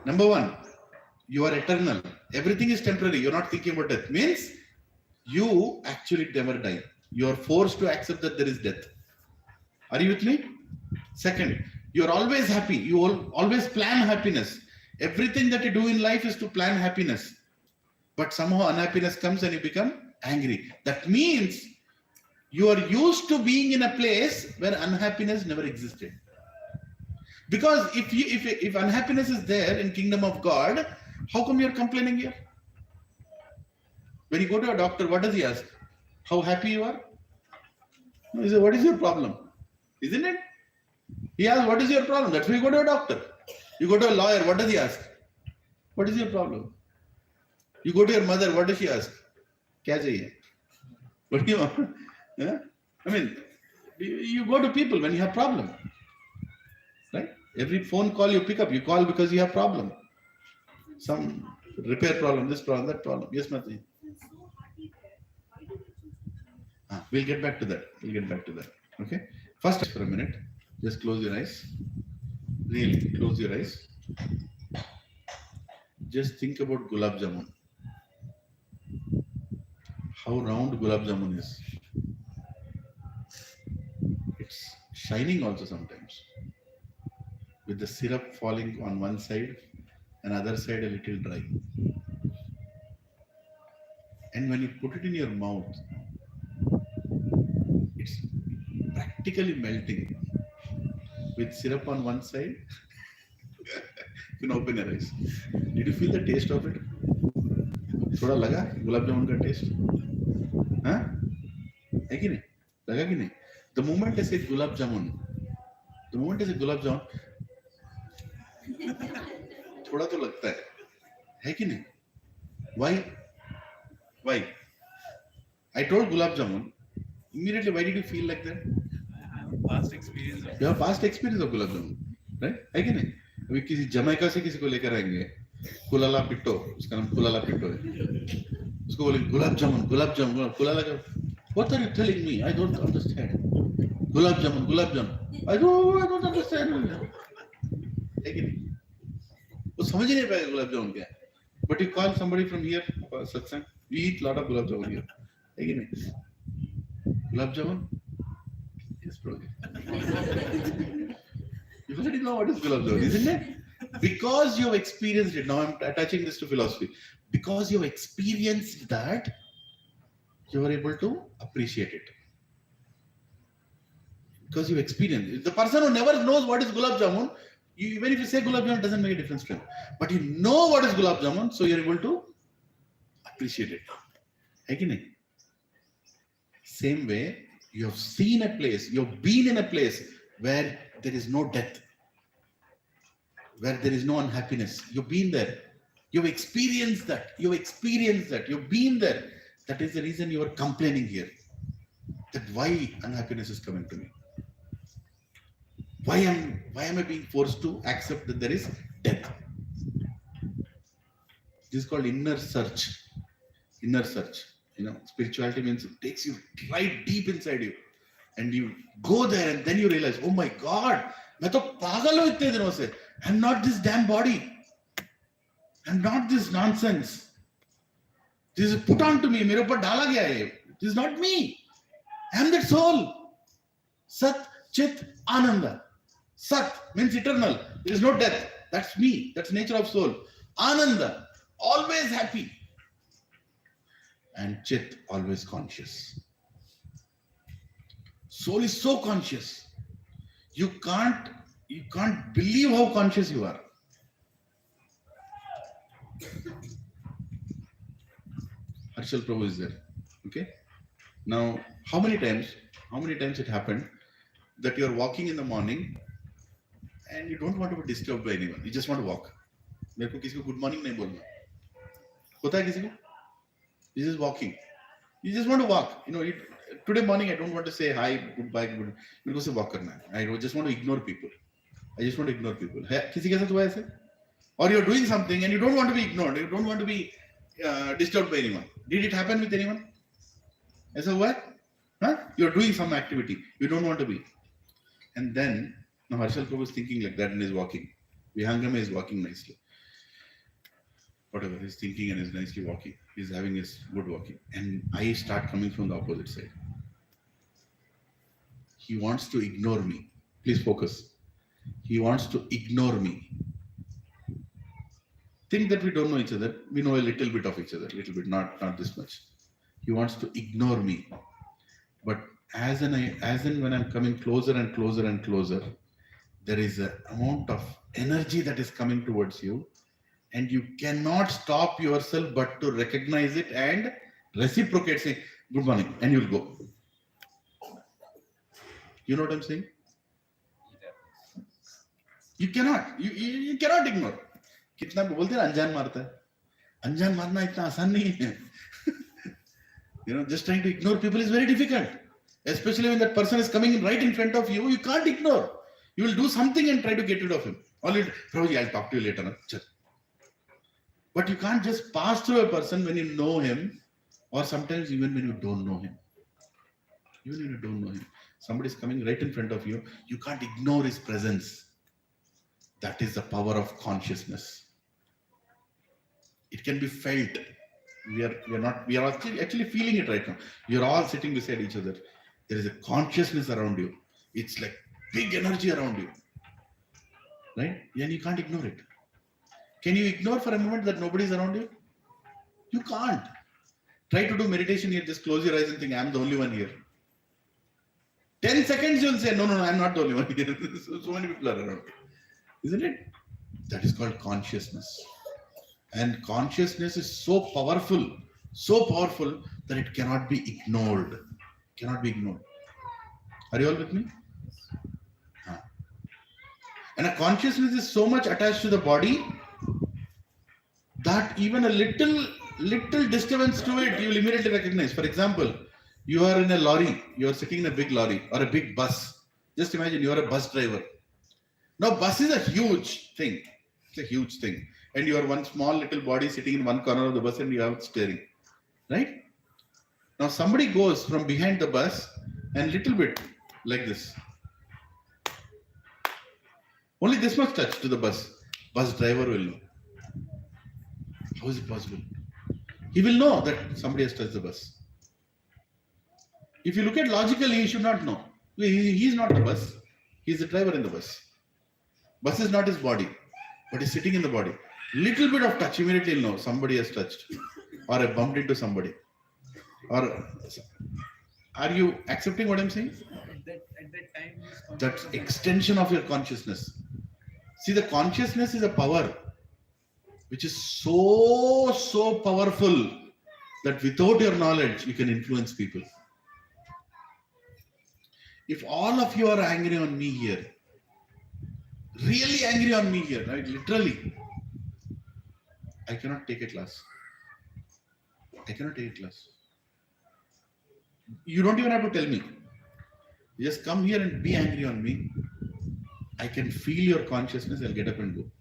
Number one, you are eternal. Everything is temporary. You're not thinking about death. Means you actually never die. You are forced to accept that there is death. Are you with me? Second, you are always happy. You always plan happiness. Everything that you do in life is to plan happiness. But somehow unhappiness comes and you become angry. That means you are used to being in a place where unhappiness never existed. Because if unhappiness is there in kingdom of God, how come you are complaining here? When you go to a doctor, what does he ask? How happy you are? No, he says, what is your problem? Isn't it? He asks, what is your problem? That's why you go to a doctor. You go to a lawyer, what does he ask? What is your problem? You go to your mother, what does she ask? Kya chahiye? What do you want? Yeah? I mean, you go to people when you have problem. Right? Every phone call you pick up, you call because you have problem. Some repair problem, this problem, that problem. Yes, Mati? We'll get back to that. Okay? First, for a minute, just close your eyes. Really, close your eyes. Just think about gulab jamun. How round gulab jamun is. It's shining also sometimes. With the syrup falling on one side and other side a little dry. And when you put it in your mouth, it's practically melting. With syrup on one side, you can open your eyes. Did you feel the taste of it? थोड़ा लगा गुलाब जामुन का taste? हाँ? है कि नहीं? लगा कि नहीं? The moment I say gulab jamun, थोड़ा तो लगता है कि नहीं? Why? I told gulab jamun. Immediately, why did you feel like that? I have a past experience. You have past experience of gulab jamun, right? है कि नहीं? अभी किसी जमैका से किसी को लेकर आएंगे, कुलाला पिट्टो, उसका नाम कुलाला पिट्टो है. उसको बोले गुलाब जामुन, कुलाला का. What are you telling me? I don't understand. Gulab jamun. I don't understand. है कि नहीं? वो समझ ही नहीं पाएगा गुलाब जामुन क्या है. But you call somebody from here, satsang, we eat lot of gulab jamun here. है कि नहीं? Gulab jamun? Yes, bro. You Everybody know what is gulab jamun, isn't it? Because you have experienced it. Now I'm attaching this to philosophy. Because you have experienced that, you are able to appreciate it. Because you experience it. The person who never knows what is gulab jamun, even if you say gulab jamun, it doesn't make a difference to him. But you know what is gulab jamun, so you're able to appreciate it. Again, same way, you have seen a place, you have been in a place where there is no death, where there is no unhappiness. You've been there. You've experienced that. You've experienced that. You've been there. That is the reason you are complaining here. That why unhappiness is coming to me? Why am I being forced to accept that there is death? This is called inner search. Inner search. Spirituality means it takes you right deep inside you. And you go there and then you realize, oh my God, मैं तो पागल हूँ इतने दिनों से. I'm not this damn body. I'm not this nonsense. This is put on to me. मेरे ऊपर डाला गया है. This is not me. I am that soul. Sat, Chit, Ananda. Sat means eternal. There is no death. That's me. That's nature of soul. Ananda, always happy. And Chit, always conscious. Soul is so conscious. You can't believe how conscious you are. Harshal Prabhu is there. Okay. Now, how many times it happened that you are walking in the morning and you don't want to be disturbed by anyone. You just want to walk. मेरे को किसी को good morning नहीं बोलना. होता है किसी को? You're just walking. You just want to walk. Today morning I don't want to say hi, goodbye, good. मेरे को सिर्फ walk करना है. I just want to ignore people. है किसी के साथ हुआ ऐसे? Or you're doing something and you don't want to be ignored. You don't want to be disturbed by anyone. Did it happen with anyone? ऐसा हुआ है? Huh? You're doing some activity. You don't want to be. And then, now Harshal Prabhu is thinking like that and is walking. Vihangama is walking nicely. Whatever, he's thinking and is nicely walking. He's having his good walking. And I start coming from the opposite side. He wants to ignore me. Please focus. He wants to ignore me. Think that we don't know each other. We know a little bit of each other, not this much. He wants to ignore me. But as and when I'm coming closer and closer and closer, there is an amount of energy that is coming towards you, and you cannot stop yourself but to recognize it and reciprocate, saying, good morning, and you'll go. You know what I'm saying? You cannot ignore. कितना बोलते हैं अनजान मारता है. अनजान मारना इतना आसान नहीं है. Just trying to ignore people is very difficult. Especially when that person is coming right in front of you, you can't ignore. You will do something and try to get rid of him. Probably I'll talk to you later. No? But you can't just pass through a person when you know him, or sometimes even when you don't know him. Even when you don't know him. Somebody is coming right in front of you, you can't ignore his presence. That is the power of consciousness. It can be felt. We are actually feeling it right now. You're all sitting beside each other. There is a consciousness around you. It's like big energy around you. Right? And you can't ignore it. Can you ignore for a moment that nobody is around you? You can't. Try to do meditation here. Just close your eyes and think, I'm the only one here. 10 seconds you'll say, no, I'm not the only one here. So many people are around. Isn't it? That is called consciousness. And consciousness is so powerful that it cannot be ignored. Are you all with me? And a consciousness is so much attached to the body that even a little disturbance to it, you will immediately recognize. For example, you are in a lorry, you are sitting in a big lorry or a big bus. Just imagine you are a bus driver. Now, bus is a huge thing. It's a huge thing. And you are one small little body sitting in one corner of the bus and you have steering. Right? Now, somebody goes from behind the bus and little bit like this. Only this much touch to the bus. Bus driver will know. How is it possible? He will know that somebody has touched the bus. If you look at logically, he should not know. He is not the bus. He is the driver in the bus. Bus is not his body, but he's sitting in the body. Little bit of touch, immediately he'll know somebody has touched, or I bumped into somebody. Or are you accepting what I'm saying? At that time, his That's consciousness- extension of your consciousness. See, the consciousness is a power which is so powerful that without your knowledge, you can influence people. If all of you are angry on me here, really angry on me here, right? Literally, I cannot take a class. I cannot take a class. You don't even have to tell me. You just come here and be angry on me. I can feel your consciousness. I'll get up and go.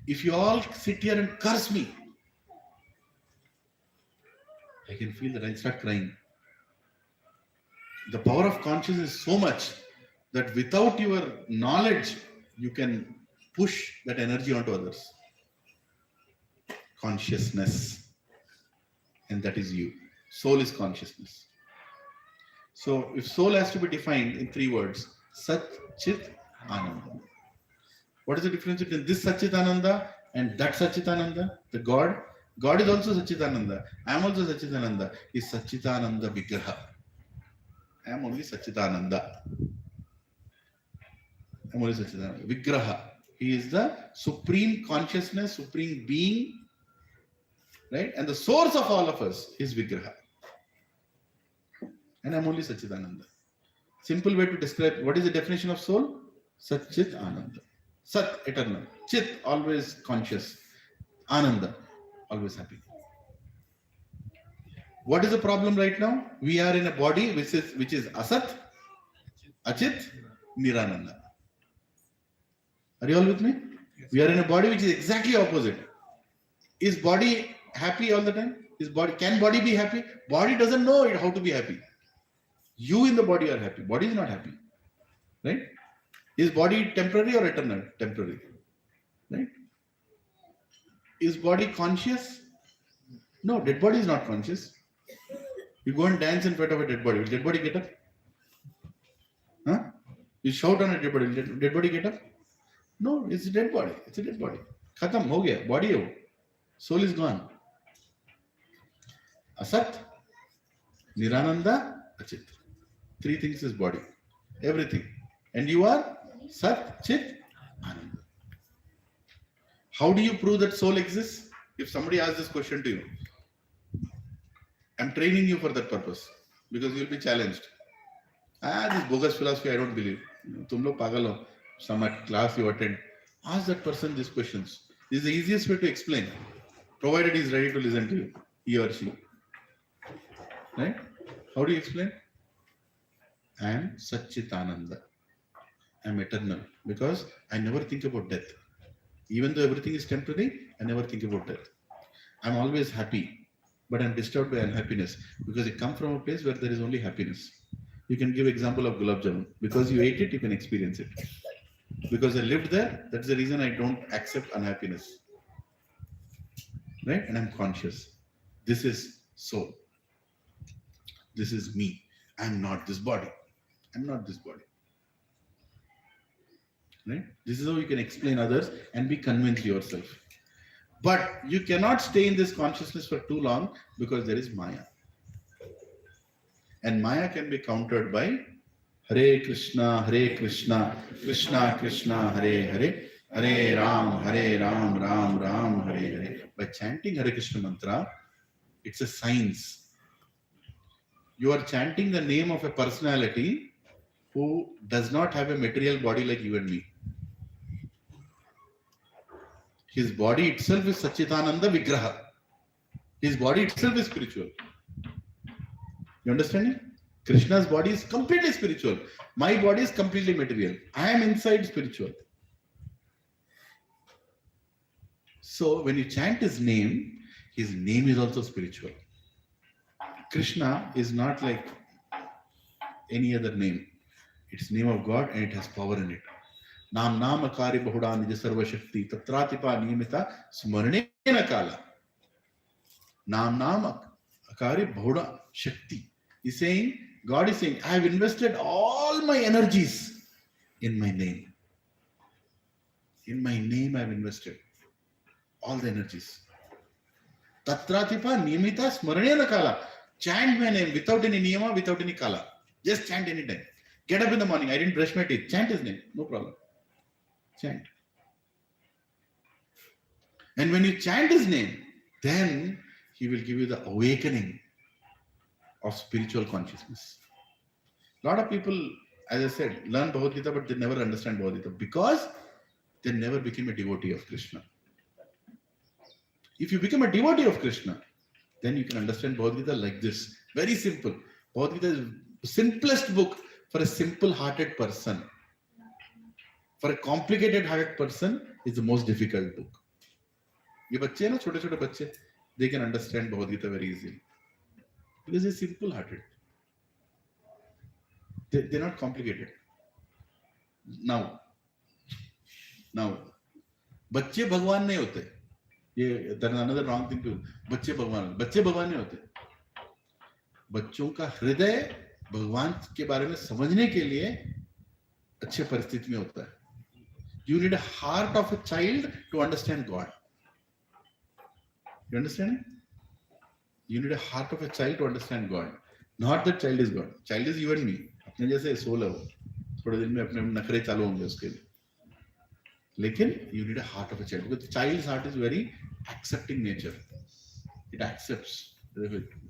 If you all sit here and curse me, I can feel that I'll start crying. The power of consciousness is so much that without your knowledge, you can push that energy onto others. Consciousness. And that is you. Soul is consciousness. So if soul has to be defined in 3 words, Sat Chit Ananda. What is the difference between this Satchitananda and that Satchitananda? The God. God is also Satchitananda. I am also Satchitananda. Is Satchitananda Vigraha. I am only Satchitananda. I am only Satchitananda. Vigraha. He is the supreme consciousness, supreme being, right? And the source of all of us is Vigraha. And I am only Satchitananda. Simple way to describe what is the definition of soul? Sat Chit Ananda. Sat, eternal. Chit, always conscious. Ananda, always happy. What is the problem right now? We are in a body which is Asat, Achit, Nirananda. Are you all with me? We are in a body which is exactly opposite. Is body happy all the time? Can body be happy? Body doesn't know how to be happy. You in the body are happy. Body is not happy. Right? Is body temporary or eternal? Temporary. Right? Is body conscious? No, dead body is not conscious. You go and dance in front of a dead body. Will dead body get up? Huh? You shout on a dead body. Will dead body get up? No, it's a dead body. It's a dead body. Khatam, ho gaya. Body ho. Soul is gone. Asat, Nirananda, Achit. 3 things is body. Everything. And you are Sat, Chit, Ananda. How do you prove that soul exists? If somebody asks this question to you, I'm training you for that purpose because you'll be challenged. This bogus philosophy, I don't believe. Tum log pagal ho. Some class you attend. Ask that person these questions. This is the easiest way to explain, provided he is ready to listen to you, he or she. Right? How do you explain? I am Satchitananda. I am eternal because I never think about death. Even though everything is temporary, I never think about death. I am always happy, but I am disturbed by unhappiness because I come from a place where there is only happiness. You can give example of gulab jamun. Because you ate it, you can experience it. Because I lived there, that's the reason I don't accept unhappiness. Right? And I'm conscious. This is soul. This is me. I'm not this body. I'm not this body. Right? This is how you can explain others and be convinced yourself. But you cannot stay in this consciousness for too long because there is Maya. And Maya can be countered by Hare Krishna, Krishna Krishna, Hare Hare, Hare Ram, Ram Ram, Hare Hare. By chanting Hare Krishna mantra, it's a science. You are chanting the name of a personality who does not have a material body like you and me. His body itself is Satchitananda Vigraha. His body itself is spiritual. You understand it? Krishna's body is completely spiritual. My body is completely material. I am inside spiritual. So when you chant his name is also spiritual. Krishna is not like any other name. It's name of God and it has power in it. Nam akari bahuda nija sarva shakti tatratipa niyamita smarnena kala. Nam akari bahuda shakti. God is saying, I have invested all my energies in my name. In my name I have invested all the energies. Tatratipa niyamita smaranena kala. Chant my name without any niyama, without any kala. Just chant anytime. Get up in the morning. I didn't brush my teeth. Chant his name. No problem. Chant. And when you chant his name, then he will give you the awakening of spiritual consciousness. A lot of people, as I said, learn Bhagavad Gita, but they never understand Bhagavad Gita because they never became a devotee of Krishna. If you become a devotee of Krishna, then you can understand Bhagavad Gita like this. Very simple. Bhagavad Gita is the simplest book for a simple-hearted person. For a complicated-hearted person, it's the most difficult book. ये बच्चे हैं ना, छोटे-छोटे बच्चे, they can understand Bhagavad Gita very easily because it's simple-hearted. They're not complicated. Now, बच्चे भगवान नहीं होते. ये that's another wrong thing to. बच्चे भगवान नहीं होते. बच्चों का हृदय भगवान के बारे में समझने के लिए अच्छे परिस्थिति में होता है. You need a heart of a child to understand God. You understand? You need a heart of a child to understand God. Not that child is God. Child is you and me. अपने जैसे soul है वो. थोड़े दिन में अपने नखरे चालू होंगे उसके लिए. लेकिन you need a heart of a child because the child's heart is very accepting nature. It accepts everything.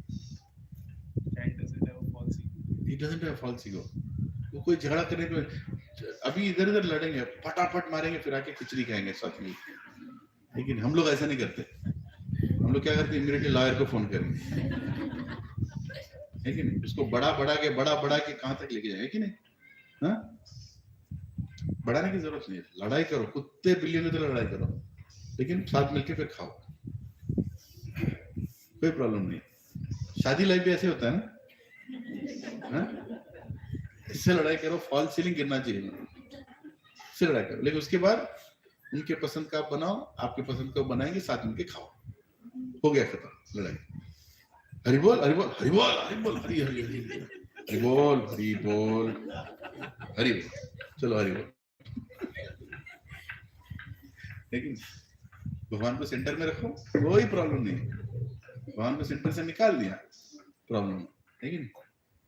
Child doesn't have a false ego. He doesn't have a false ego. वो कोई झगड़ा करने पे अभी इधर उधर लड़ेंगे, फटाफट मारेंगे, फिर आके खिचड़ी खाएंगे साथ में. लेकिन हम लोग ऐसा नहीं करते. हम लोग क्या करते हैं, इमीडिएटली लॉयर को फोन करेंगे, है कि नहीं? उसको बड़ा के कहां तक लेके जाए, कि नहीं? हाँ, बढ़ाने की जरूरत नहीं है. लड़ाई करो, कुत्ते बिल्लियों की तरह लड़ाई करो, लेकिन साथ मिलके फिर खाओ, कोई प्रॉब्लम नहीं. शादी लाइफ भी ऐसे होता है ना. इससे लड़ाई करो, फॉल सीलिंग गिरना चाहिए, इससे लड़ाई करो, लेकिन उसके बाद उनके पसंद का बनाओ, आपके पसंद का बनाएंगे, साथ मिलके खाओ, हो गया खत्म लड़ाई. हरि बोल हरि बोल हरि बोल हरि बोल हरि हरि हरि बोल हरि बोल हरि बोल, चलो हरि बोल. लेकिन भगवान को सेंटर में रखो, कोई प्रॉब्लम नहीं. भगवान को सेंटर से निकाल दिया, प्रॉब्लम. लेकिन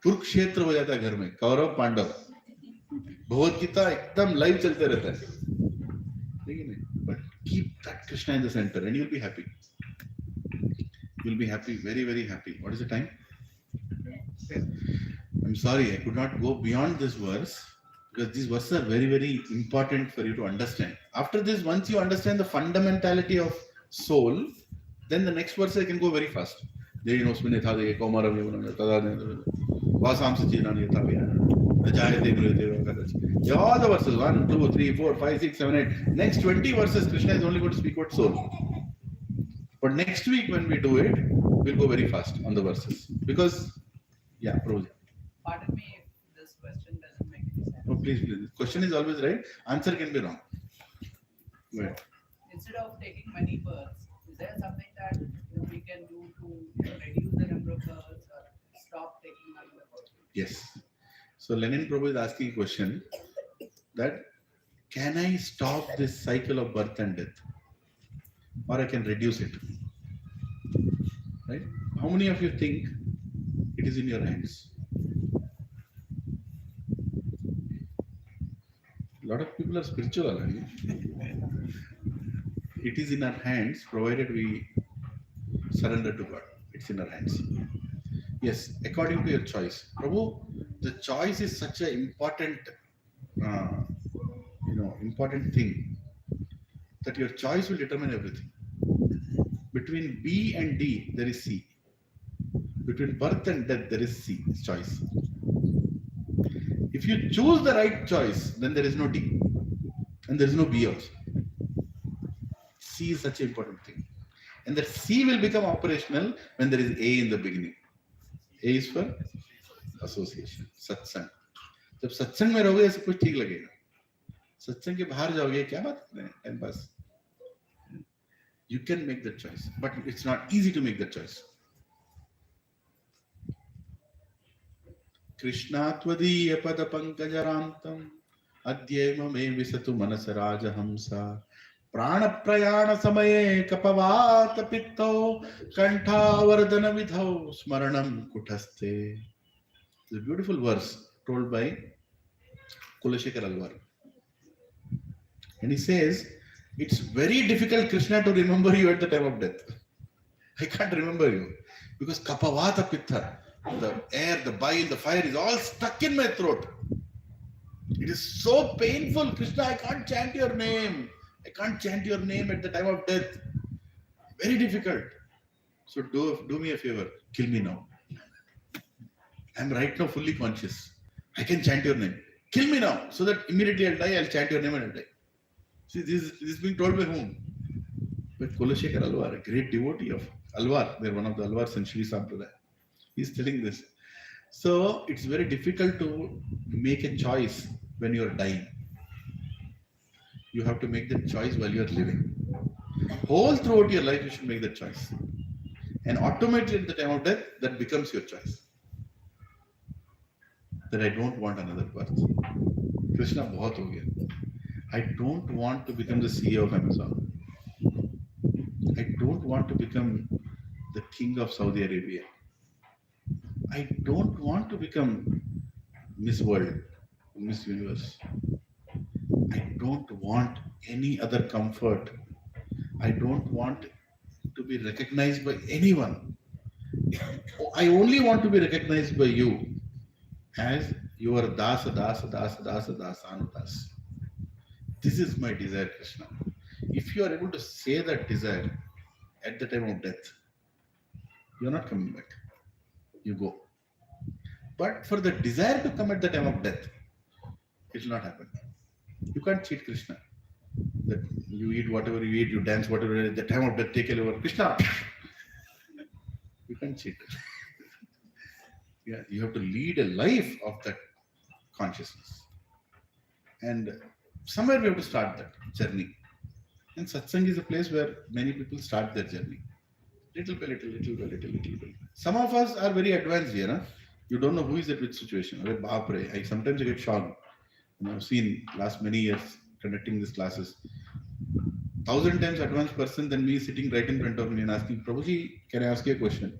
कुरुक्षेत्र हो जाता है घर में, कौरव पांडव. भगवद गीता एकदम लाइव चलते रहता है, लेकिन but keep that Krishna in the centre and you will be happy. You'll be happy, very, very happy. What is the time? I'm sorry, I could not go beyond this verse because these verses are very, very important for you to understand. After this, once you understand the fundamentality of soul, then the next verse I can go very fast. All the verses, 1, 2, 3, 4, 5, 6, 7, 8. Next 20 verses, Krishna is only going to speak about soul. But next week when we do it, we'll go very fast on the verses. Because, yeah, Prabhuji. Pardon me if this question doesn't make any sense. Oh, please. Question is always right. Answer can be wrong. Go ahead. Instead of taking many births, is there something that we can do to reduce the number of births or stop taking many births? Yes. So Lenin Prabhu is asking a question that can I stop this cycle of birth and death? Or I can reduce it? Right? How many of you think it is in your hands? A lot of people are spiritual already. It is in our hands, provided we surrender to God. It's in our hands. Yes, according to your choice. Prabhu, the choice is such an important, important thing that your choice will determine everything. Between B and D, there is C. Between birth and death, there is C, choice. If you choose the right choice, then there is no D. And there is no B also. C is such an important thing. And that C will become operational when there is A in the beginning. A is for association, satsang. जब सत्संग में रहोगे सब कुछ ठीक लगेगा. सत्संग के बाहर जाओगे, क्या बात कर रहे हैं, time pass. You can make that choice, but it's not easy to make that choice. Krishna tvadiya pada pankajarantam Adyema me visatu manasa rajahamsa. Prana prayana samaye kapavata pitto kantha vardhana vidhau smaranam kutaste. It's a beautiful verse told by Kulashekar Alvar. And he says, it's very difficult, Krishna, to remember you at the time of death. I can't remember you. Because kapavata pitta, the air, the bile, the fire is all stuck in my throat. It is so painful, Krishna, I can't chant your name. I can't chant your name at the time of death. Very difficult. So do me a favor, kill me now. I'm right now fully conscious. I can chant your name. Kill me now, so that immediately I'll die, I'll chant your name and I'll die. See, this is being told by whom? By Kulashekar Alvar, a great devotee of Alvar. They're one of the Alvars in Sri Sampradaya. He's telling this. So it's very difficult to make a choice when you're dying. You have to make that choice while you're living. Whole throughout your life, you should make that choice. And automatically at the time of death, that becomes your choice. That I don't want another birth. Krishna, bahut ho gaya. I don't want to become the CEO of Amazon. I don't want to become the king of Saudi Arabia. I don't want to become Miss World, Miss Universe. I don't want any other comfort. I don't want to be recognized by anyone. I only want to be recognized by you as your dasa, dasa, dasa, dasa, dasa, anudas. This is my desire, Krishna. If you are able to say that desire at the time of death, you're not coming back. You go. But for the desire to come at the time of death, it will not happen. You can't cheat Krishna. That you eat whatever you eat, you dance whatever you eat, at the time of death, take care over Krishna. You can't cheat. Yeah, you have to lead a life of that consciousness. And somewhere we have to start that journey. And satsang is a place where many people start their journey. Little by little, little by little, little by little. Some of us are very advanced here. Huh? You don't know who is at which situation. I sometimes get shocked. I've seen last many years conducting these classes. 1,000 times advanced person than me sitting right in front of me and asking, Prabhuji, can I ask you a question?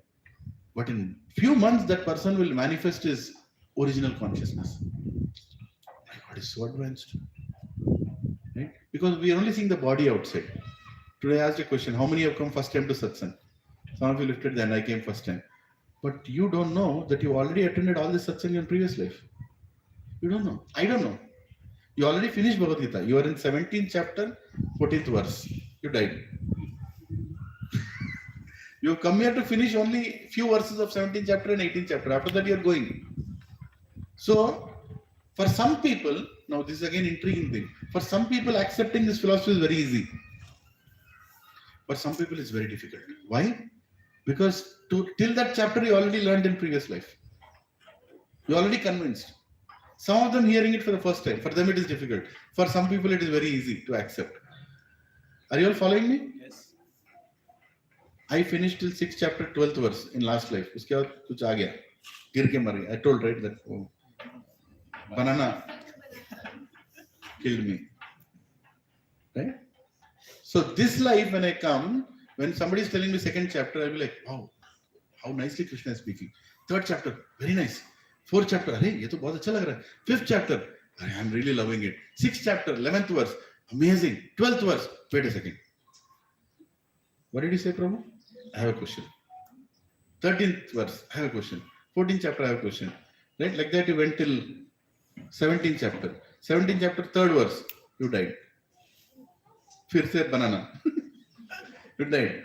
But in few months, that person will manifest his original consciousness. My God is so advanced. Right? Because we are only seeing the body outside. Today I asked a question, how many have come first time to satsang? Some of you lifted the hand, I came first time. But you don't know that you already attended all this satsang in previous life. You don't know. I don't know. You already finished Bhagavad Gita. You are in 17th chapter, 14th verse. You died. You have come here to finish only few verses of 17th chapter and 18th chapter. After that, you are going. So, for some people, now this is again intriguing thing. For some people, accepting this philosophy is very easy. For some people, it's very difficult. Why? Because till that chapter, you already learned in previous life. You already convinced. Some of them hearing it for the first time. For them, it is difficult. For some people, it is very easy to accept. Are you all following me? Yes. I finished till 6th chapter, 12th verse in last life. Uske baad kuch aa gaya. Gir ke mar gaya. I told, right, that banana killed me. Right? So this life, when I come, when somebody is telling me 2nd chapter, I'll be like, wow, how nicely Krishna is speaking. 3rd chapter, very nice. 4th chapter, hey, ye to bahut acha lag raha hai. 5th chapter, I'm really loving it. 6th chapter, 11th verse, amazing. 12th verse, wait a second. What did you say, Prabhu? I have a question. 13th verse, I have a question. 14th chapter, I have a question. Right? Like that, you went till 17th chapter. 17th chapter, 3rd verse, you died. Fir se banana. You died.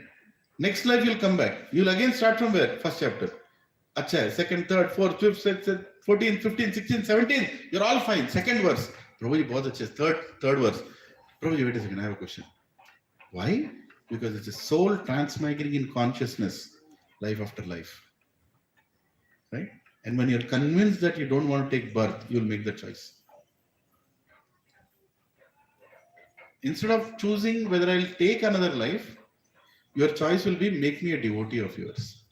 Next life, you'll come back. You'll again start from where? 1st chapter. Acha, 2nd, 3rd, 4th, 5th, 6th, 14th, 15th, 16th, 17th. You're all fine. 2nd verse. Prabhuji, bahut acha. 3rd verse. Prabhuji, wait a second. I have a question. Why? Because it's a soul transmigrating in consciousness, life after life. Right? And when you're convinced that you don't want to take birth, you'll make the choice. Instead of choosing whether I'll take another life, your choice will be make me a devotee of yours.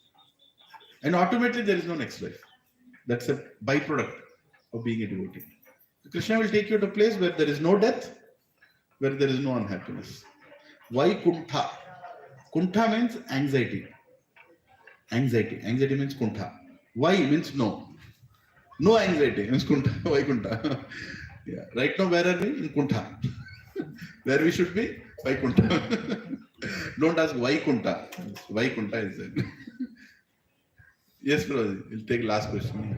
And automatically there is no next life. That's a byproduct of being a devotee. Krishna will take you to a place where there is no death, where there is no unhappiness. Why kuntha? Kuntha means anxiety. Anxiety. Anxiety means kuntha. Why means no. No anxiety means kuntha. Why kuntha? Yeah. Right now, where are we? In kuntha. Where we should be? Why kuntha? Don't ask why kuntha. Why kuntha is there. Yes, Prabhuji. We'll take last question.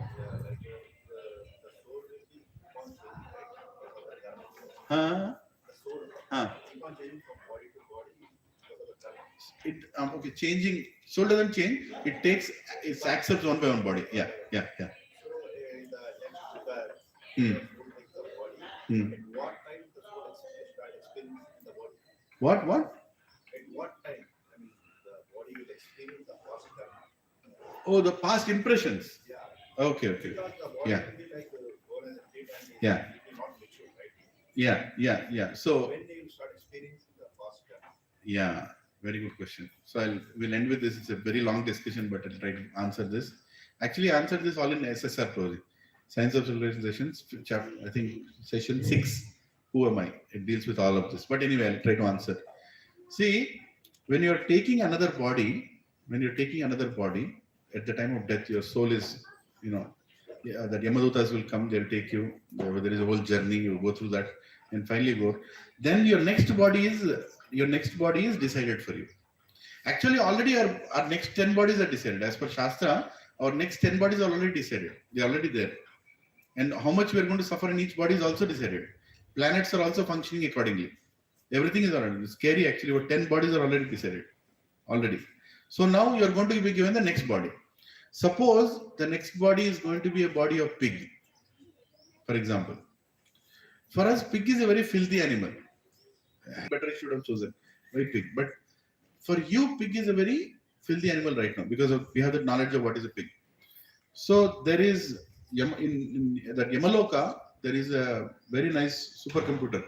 The soul Huh? keep on changing from body to body because of the karma. It okay, changing soul doesn't change. It accepts one by one body. Yeah. So in the next rebirth, Hmm. the soul takes the body. Hmm. At what time the soul start experiencing the body? What? At what time? I mean, the body will experience the past karma. Oh, the past impressions. Yeah. Okay. Because the body Yeah. will be like bone and teeth and Yeah. it will not mature, right? Yeah. So When they will start experiencing the past karma? yeah, very good question. So we'll end with this. It's a very long discussion, but I'll try to answer this. Actually, I answered this all in SSR Project, Science of Civilizations, chapter, I think session 6. Who am I? It deals with all of this. But anyway, I'll try to answer. See, when you're taking another body, at the time of death, your soul is, that Yamadutas will come, they'll take you. There is a whole journey, you go through that and finally go. Then your next body is decided for you. Actually, already our next 10 bodies are decided. As per Shastra, our next 10 bodies are already decided. They're already there. And how much we are going to suffer in each body is also decided. Planets are also functioning accordingly. Everything is already. It's scary actually, but 10 bodies are already decided. Already. So now you're going to be given the next body. Suppose the next body is going to be a body of pig, for example. For us, pig is a very filthy animal. Better I should have chosen very pig. But for you, pig is a very filthy animal right now because we have the knowledge of what is a pig. So there is in that Yamaloka, there is a very nice supercomputer.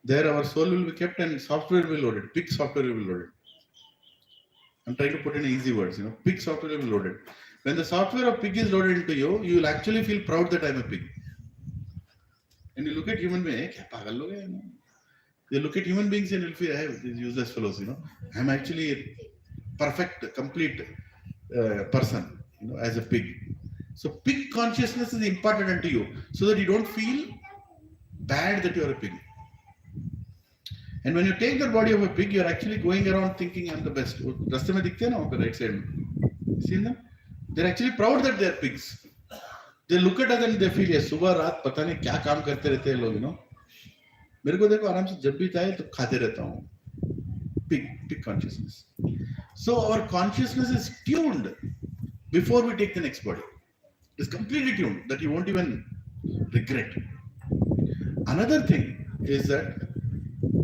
There our soul will be kept and software will be loaded. Pig software will be loaded. I'm trying to put in easy words, pig software will be loaded. When the software of pig is loaded into you, you will actually feel proud that I'm a pig. And you look at human beings, you look at human beings and you'll feel, hey, these useless fellows, I'm actually a perfect, complete person, as a pig. So pig consciousness is imparted into you so that you don't feel bad that you're a pig. And when you take the body of a pig, you're actually going around thinking I'm the best. Raste mein dikhte na on the right side. Seen them? They're actually proud that they're pigs. They look at us and they feel, yes, सुबह रात पता नहीं क्या काम करते रहते हैं लोग, मेरे को देखो आराम से जब भी चाहे तो खाते रहता हूँ. Pig consciousness. So our consciousness is tuned before we take the next body. It's completely tuned that you won't even regret. Another thing is that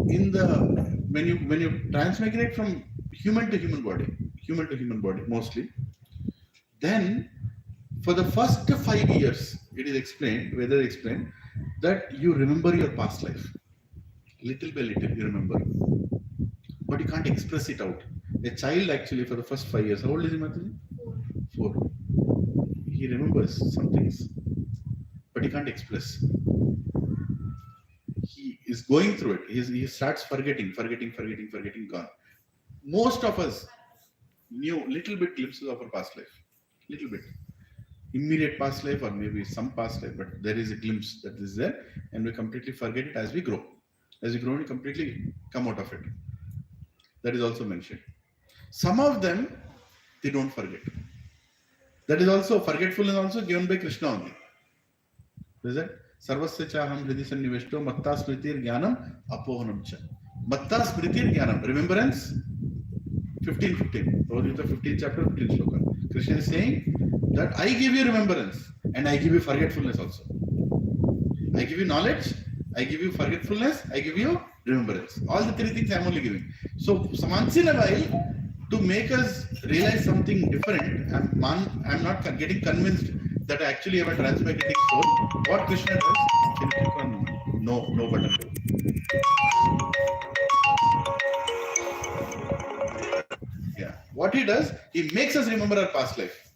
when you transmigrate from human to human body mostly, then for the first 5 years, it is explained, whether explained, that you remember your past life. Little by little you remember. But you can't express it out. A child actually for the first 5 years, how old is he, Mataji? 4. He remembers some things, but he can't express. He is going through it. He starts forgetting, gone. Most of us knew little bit glimpses of our past life. Little bit. Immediate past life or maybe some past life, but there is a glimpse that is there and we completely forget it as we grow. As we grow, we completely come out of it. That is also mentioned. Some of them, they don't forget. That is also, forgetfulness also given by Krishna only. Is it? Sarvasya chaham hridi sanniveshto matta smritir jnanam apohanam cha. Matta smritir jnanam. Remembrance? 15. Bhagavad Gita 15 chapter 15 sloka. Krishna is saying that I give you remembrance and I give you forgetfulness also. I give you knowledge, I give you forgetfulness, I give you remembrance. All the 3 things I am only giving. So once in a while, to make us realize something different, I'm not getting convinced that I actually have a transmigrating soul. What Krishna does, can you click on no button? Yeah. What he does, he makes us remember our past life.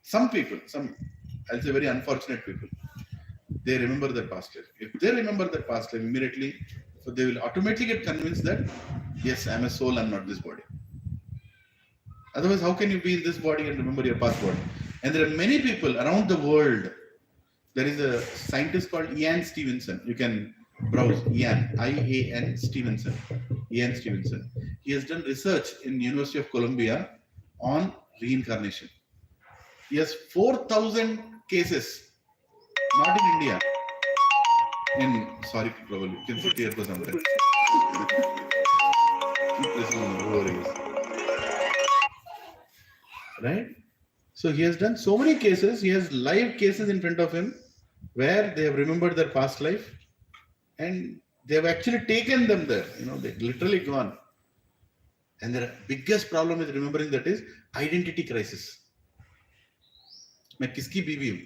Some people, I'll say very unfortunate people, they remember their past life. If they remember their past life immediately, so they will automatically get convinced that, yes, I'm a soul, I'm not this body. Otherwise, how can you be in this body and remember your past body? And there are many people around the world. There is a scientist called Ian Stevenson. You can browse Ian, I-A-N Stevenson. Ian Stevenson. He has done research in University of Columbia on reincarnation. He has 4,000 cases, not in India. Sorry, probably you can sit here for some time. Keep listening on whoever he is. Right? So he has done so many cases. He has live cases in front of him where they have remembered their past life and they have actually taken them there. They've literally gone. And the biggest problem with remembering that is identity crisis. मैं किसकी बीवी हूँ?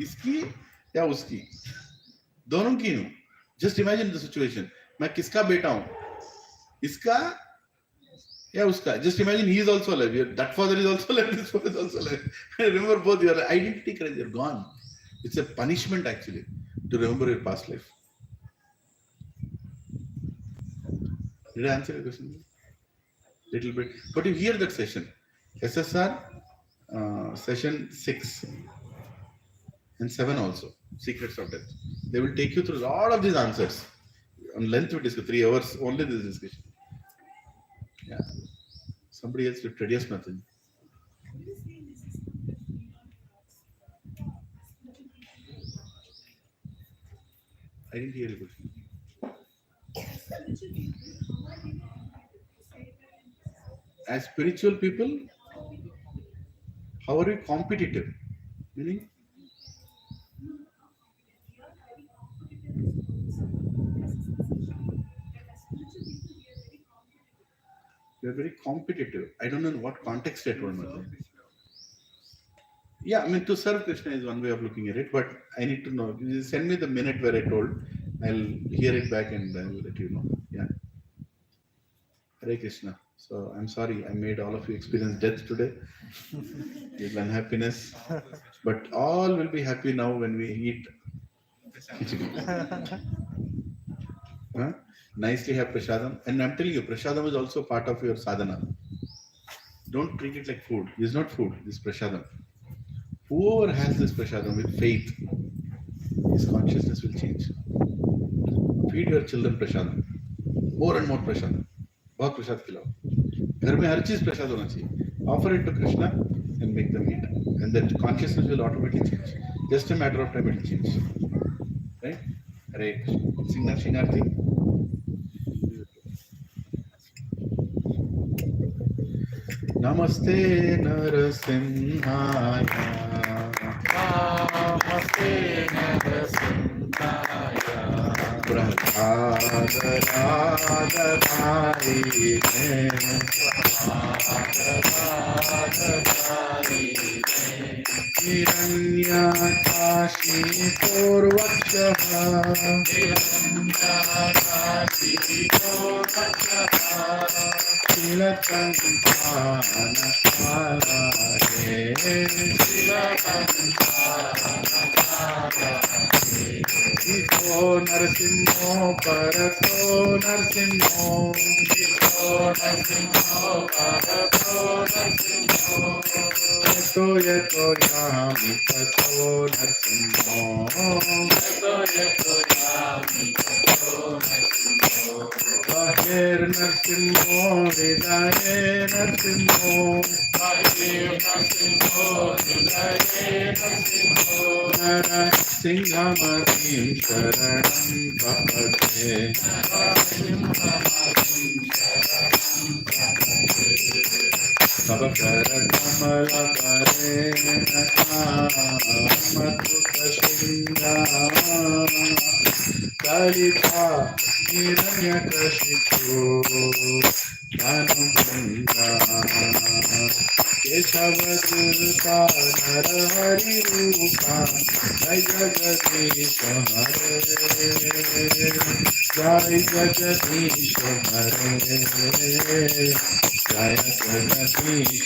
इसकी या उसकी? दोनों की हूँ. Just imagine the situation. मैं किसका बेटा हूँ? इसका या उसका? Just imagine he is also alive. That father is also alive. This father is also alive. Remember both your identity crisis. You're gone. It's a punishment actually to remember your past life. Did I answer your question? Little bit. But you hear that session. SSR session 6 and 7 also. Secrets of Death. They will take you through a lot of these answers. On length we discuss 3 hours only this discussion. Yeah. Somebody else will produce nothing. I didn't hear your question. As spiritual people, how are we competitive? Meaning? We are very competitive. I don't know in what context I told myself. Yeah, I mean, to serve Krishna is one way of looking at it, but I need to know. You send me the minute where I told. I'll hear it back and I'll let you know. Yeah. Hare Krishna. So I'm sorry I made all of you experience death today. With unhappiness. But all will be happy now when we eat khichdi. Huh? Nicely have prasadam. And I'm telling you, prasadam is also part of your sadhana. Don't treat it like food. It's not food, it's prasadam. Whoever has this prasadam with faith, his consciousness will change. Feed your children prasadam. More and more prasadam. बहुत प्रसाद खिलाओ. घर में हर चीज प्रसाद होना चाहिए. Offer it to Krishna and make them eat. And then consciousness will automatically change. Just a matter of time it will change. Right? Hare Krishna. Sing that Shingarthi. Namaste Narasimhaya. Namaste Narasimhaya. Hiranyakashi Purvakshaha. Iko Narsimho Parato Narsimho. Yato yato yami tato Narsimho. Bahir Narsimho Vidaye Narsimho. Nara Singhamatim Sharanam Bhavate. Sabakara Kamala Karena Matuka Shinga Kalita Hiranyakashipu Anumanga Keshavadurta Narahari Rupa Jai Jagadisha Hare Jai Jagadisha Hare Jaya Jagadish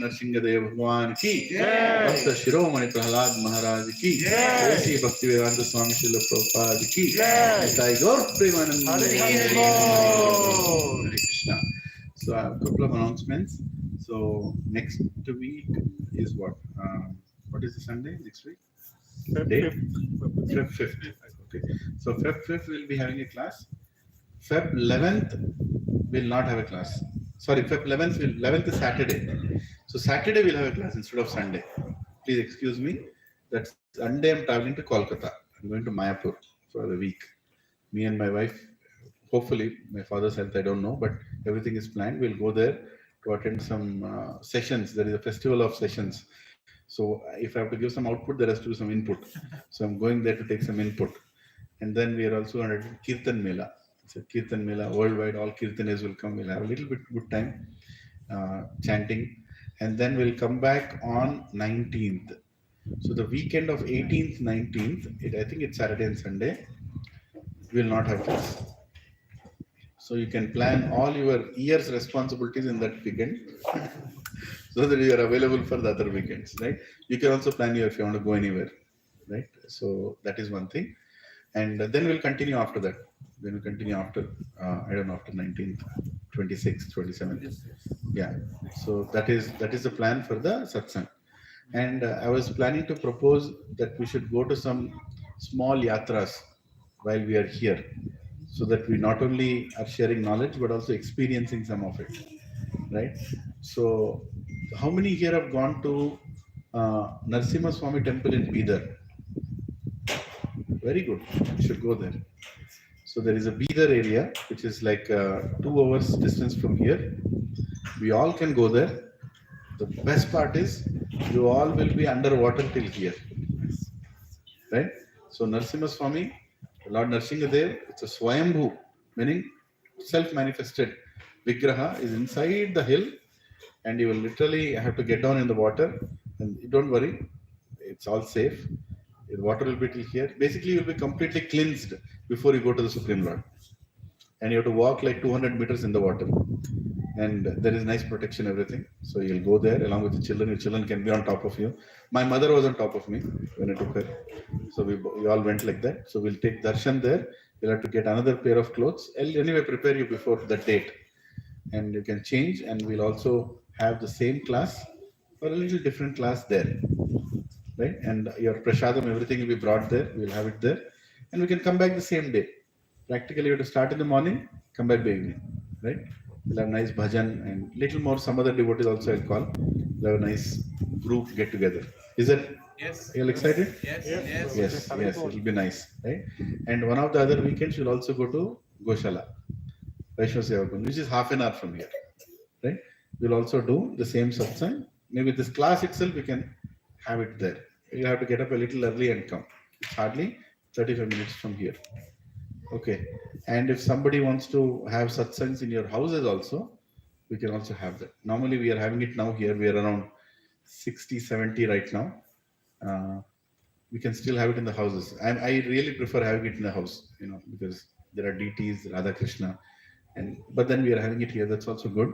Narasimhadeva भगवान की भक्त शिरोमणि प्रहलाद महाराज की ऐसी भक्ति वेदांत स्वामी श्रील प्रभुपाद की जय गौर प्रेमानंद हरे Krishna. So I have a couple of announcements. So next week is what? What is the Sunday next week? Date? Feb 5th. Okay. So Feb 5th we'll be having a class. Feb 11th will not have a class. Sorry, Feb 11th is Saturday. So Saturday we'll have a class instead of Sunday. Please excuse me. That Sunday I'm traveling to Kolkata. I'm going to Mayapur for a week. Me and my wife, hopefully, my father's health, I don't know, but everything is planned. We'll go there to attend some sessions. There is a festival of sessions. So if I have to give some output, there has to be some input. So I'm going there to take some input. And then we are also under Kirtan Mela. It's a Kirtan Mela worldwide. All Kirtanes will come. We'll have a little bit good time chanting. And then we'll come back on 19th. So the weekend of 18th, 19th, I think it's Saturday and Sunday, we will not have class. So you can plan all your year's responsibilities in that weekend so that you are available for the other weekends, right? You can also plan if you want to go anywhere, right? So that is one thing. And then we'll continue after that. Then we'll continue after, I don't know, after 19th, 26th, 27th. Yeah. So that is the plan for the satsang. And I was planning to propose that we should go to some small yatras while we are here, so that we not only are sharing knowledge but also experiencing some of it, right? So how many here have gone to Narasimha Swami temple in Bidar? Very good. You should go there. So there is a Bidar area which is like 2 hours distance from here. We all can go there. The best part is you all will be underwater till here, right? So Narasimha Swami, Lord Narasimhadev, it's a Swayambhu, meaning self-manifested Vigraha is inside the hill, and you will literally have to get down in the water. And don't worry, it's all safe. The water will be till here. Basically, you will be completely cleansed before you go to the Supreme Lord. And you have to walk like 200 meters in the water. And there is nice protection, everything. So you'll go there along with the children. Your children can be on top of you. My mother was on top of me when I took her. So we all went like that. So we'll take darshan there. You'll have to get another pair of clothes. I'll anyway prepare you before the date. And you can change. And we'll also have the same class or a little different class there. Right? And your prasadam, everything will be brought there. We'll have it there. And we can come back the same day. Practically, you have to start in the morning, come back by evening, right? We'll have nice bhajan and little more. Some other devotees also I'll call. We'll have a nice group get together. Is it? Yes. Are you all excited? Yes. Yes, it'll be nice, right? And one of the other weekends, you'll also go to Goshala, Vaishnav Seva Kunj, which is half an hour from here, right? We'll also do the same satsang. Maybe this class itself, we can have it there. You have to get up a little early and come. It's hardly 35 minutes from here. Okay. And if somebody wants to have satsangs in your houses also, we can also have that. Normally, we are having it now here. We are around 60, 70 right now. We can still have it in the houses. I really prefer having it in the house, because there are deities, Radha Krishna, but then we are having it here. That's also good.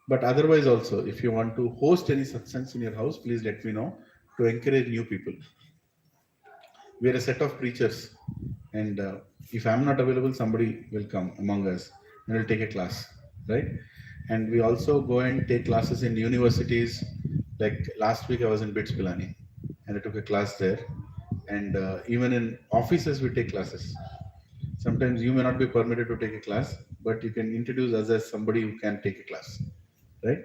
But otherwise also, if you want to host any satsangs in your house, please let me know to encourage new people. We are a set of preachers, and if I'm not available, somebody will come among us and will take a class, right? And we also go and take classes in universities. Like last week, I was in BITS Pilani, and I took a class there. And even in offices, we take classes. Sometimes you may not be permitted to take a class, but you can introduce us as somebody who can take a class, right?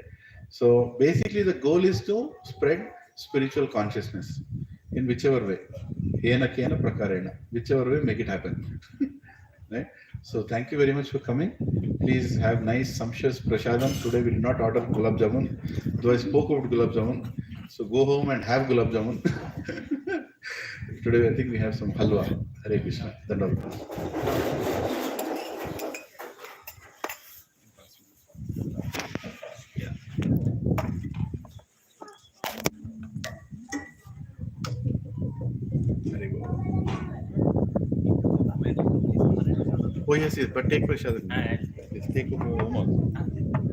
So basically, the goal is to spread spiritual consciousness in whichever way. Hena kena prakarena. Whichever way, make it happen. Right? So thank you very much for coming. Please have nice sumptuous prasadam. Today we did not order gulab jamun, though I spoke about gulab jamun. So go home and have gulab jamun. Today I think we have some halwa. Hare Krishna. Dandavad. Oh yes, but take prasadam. Yes, take home also.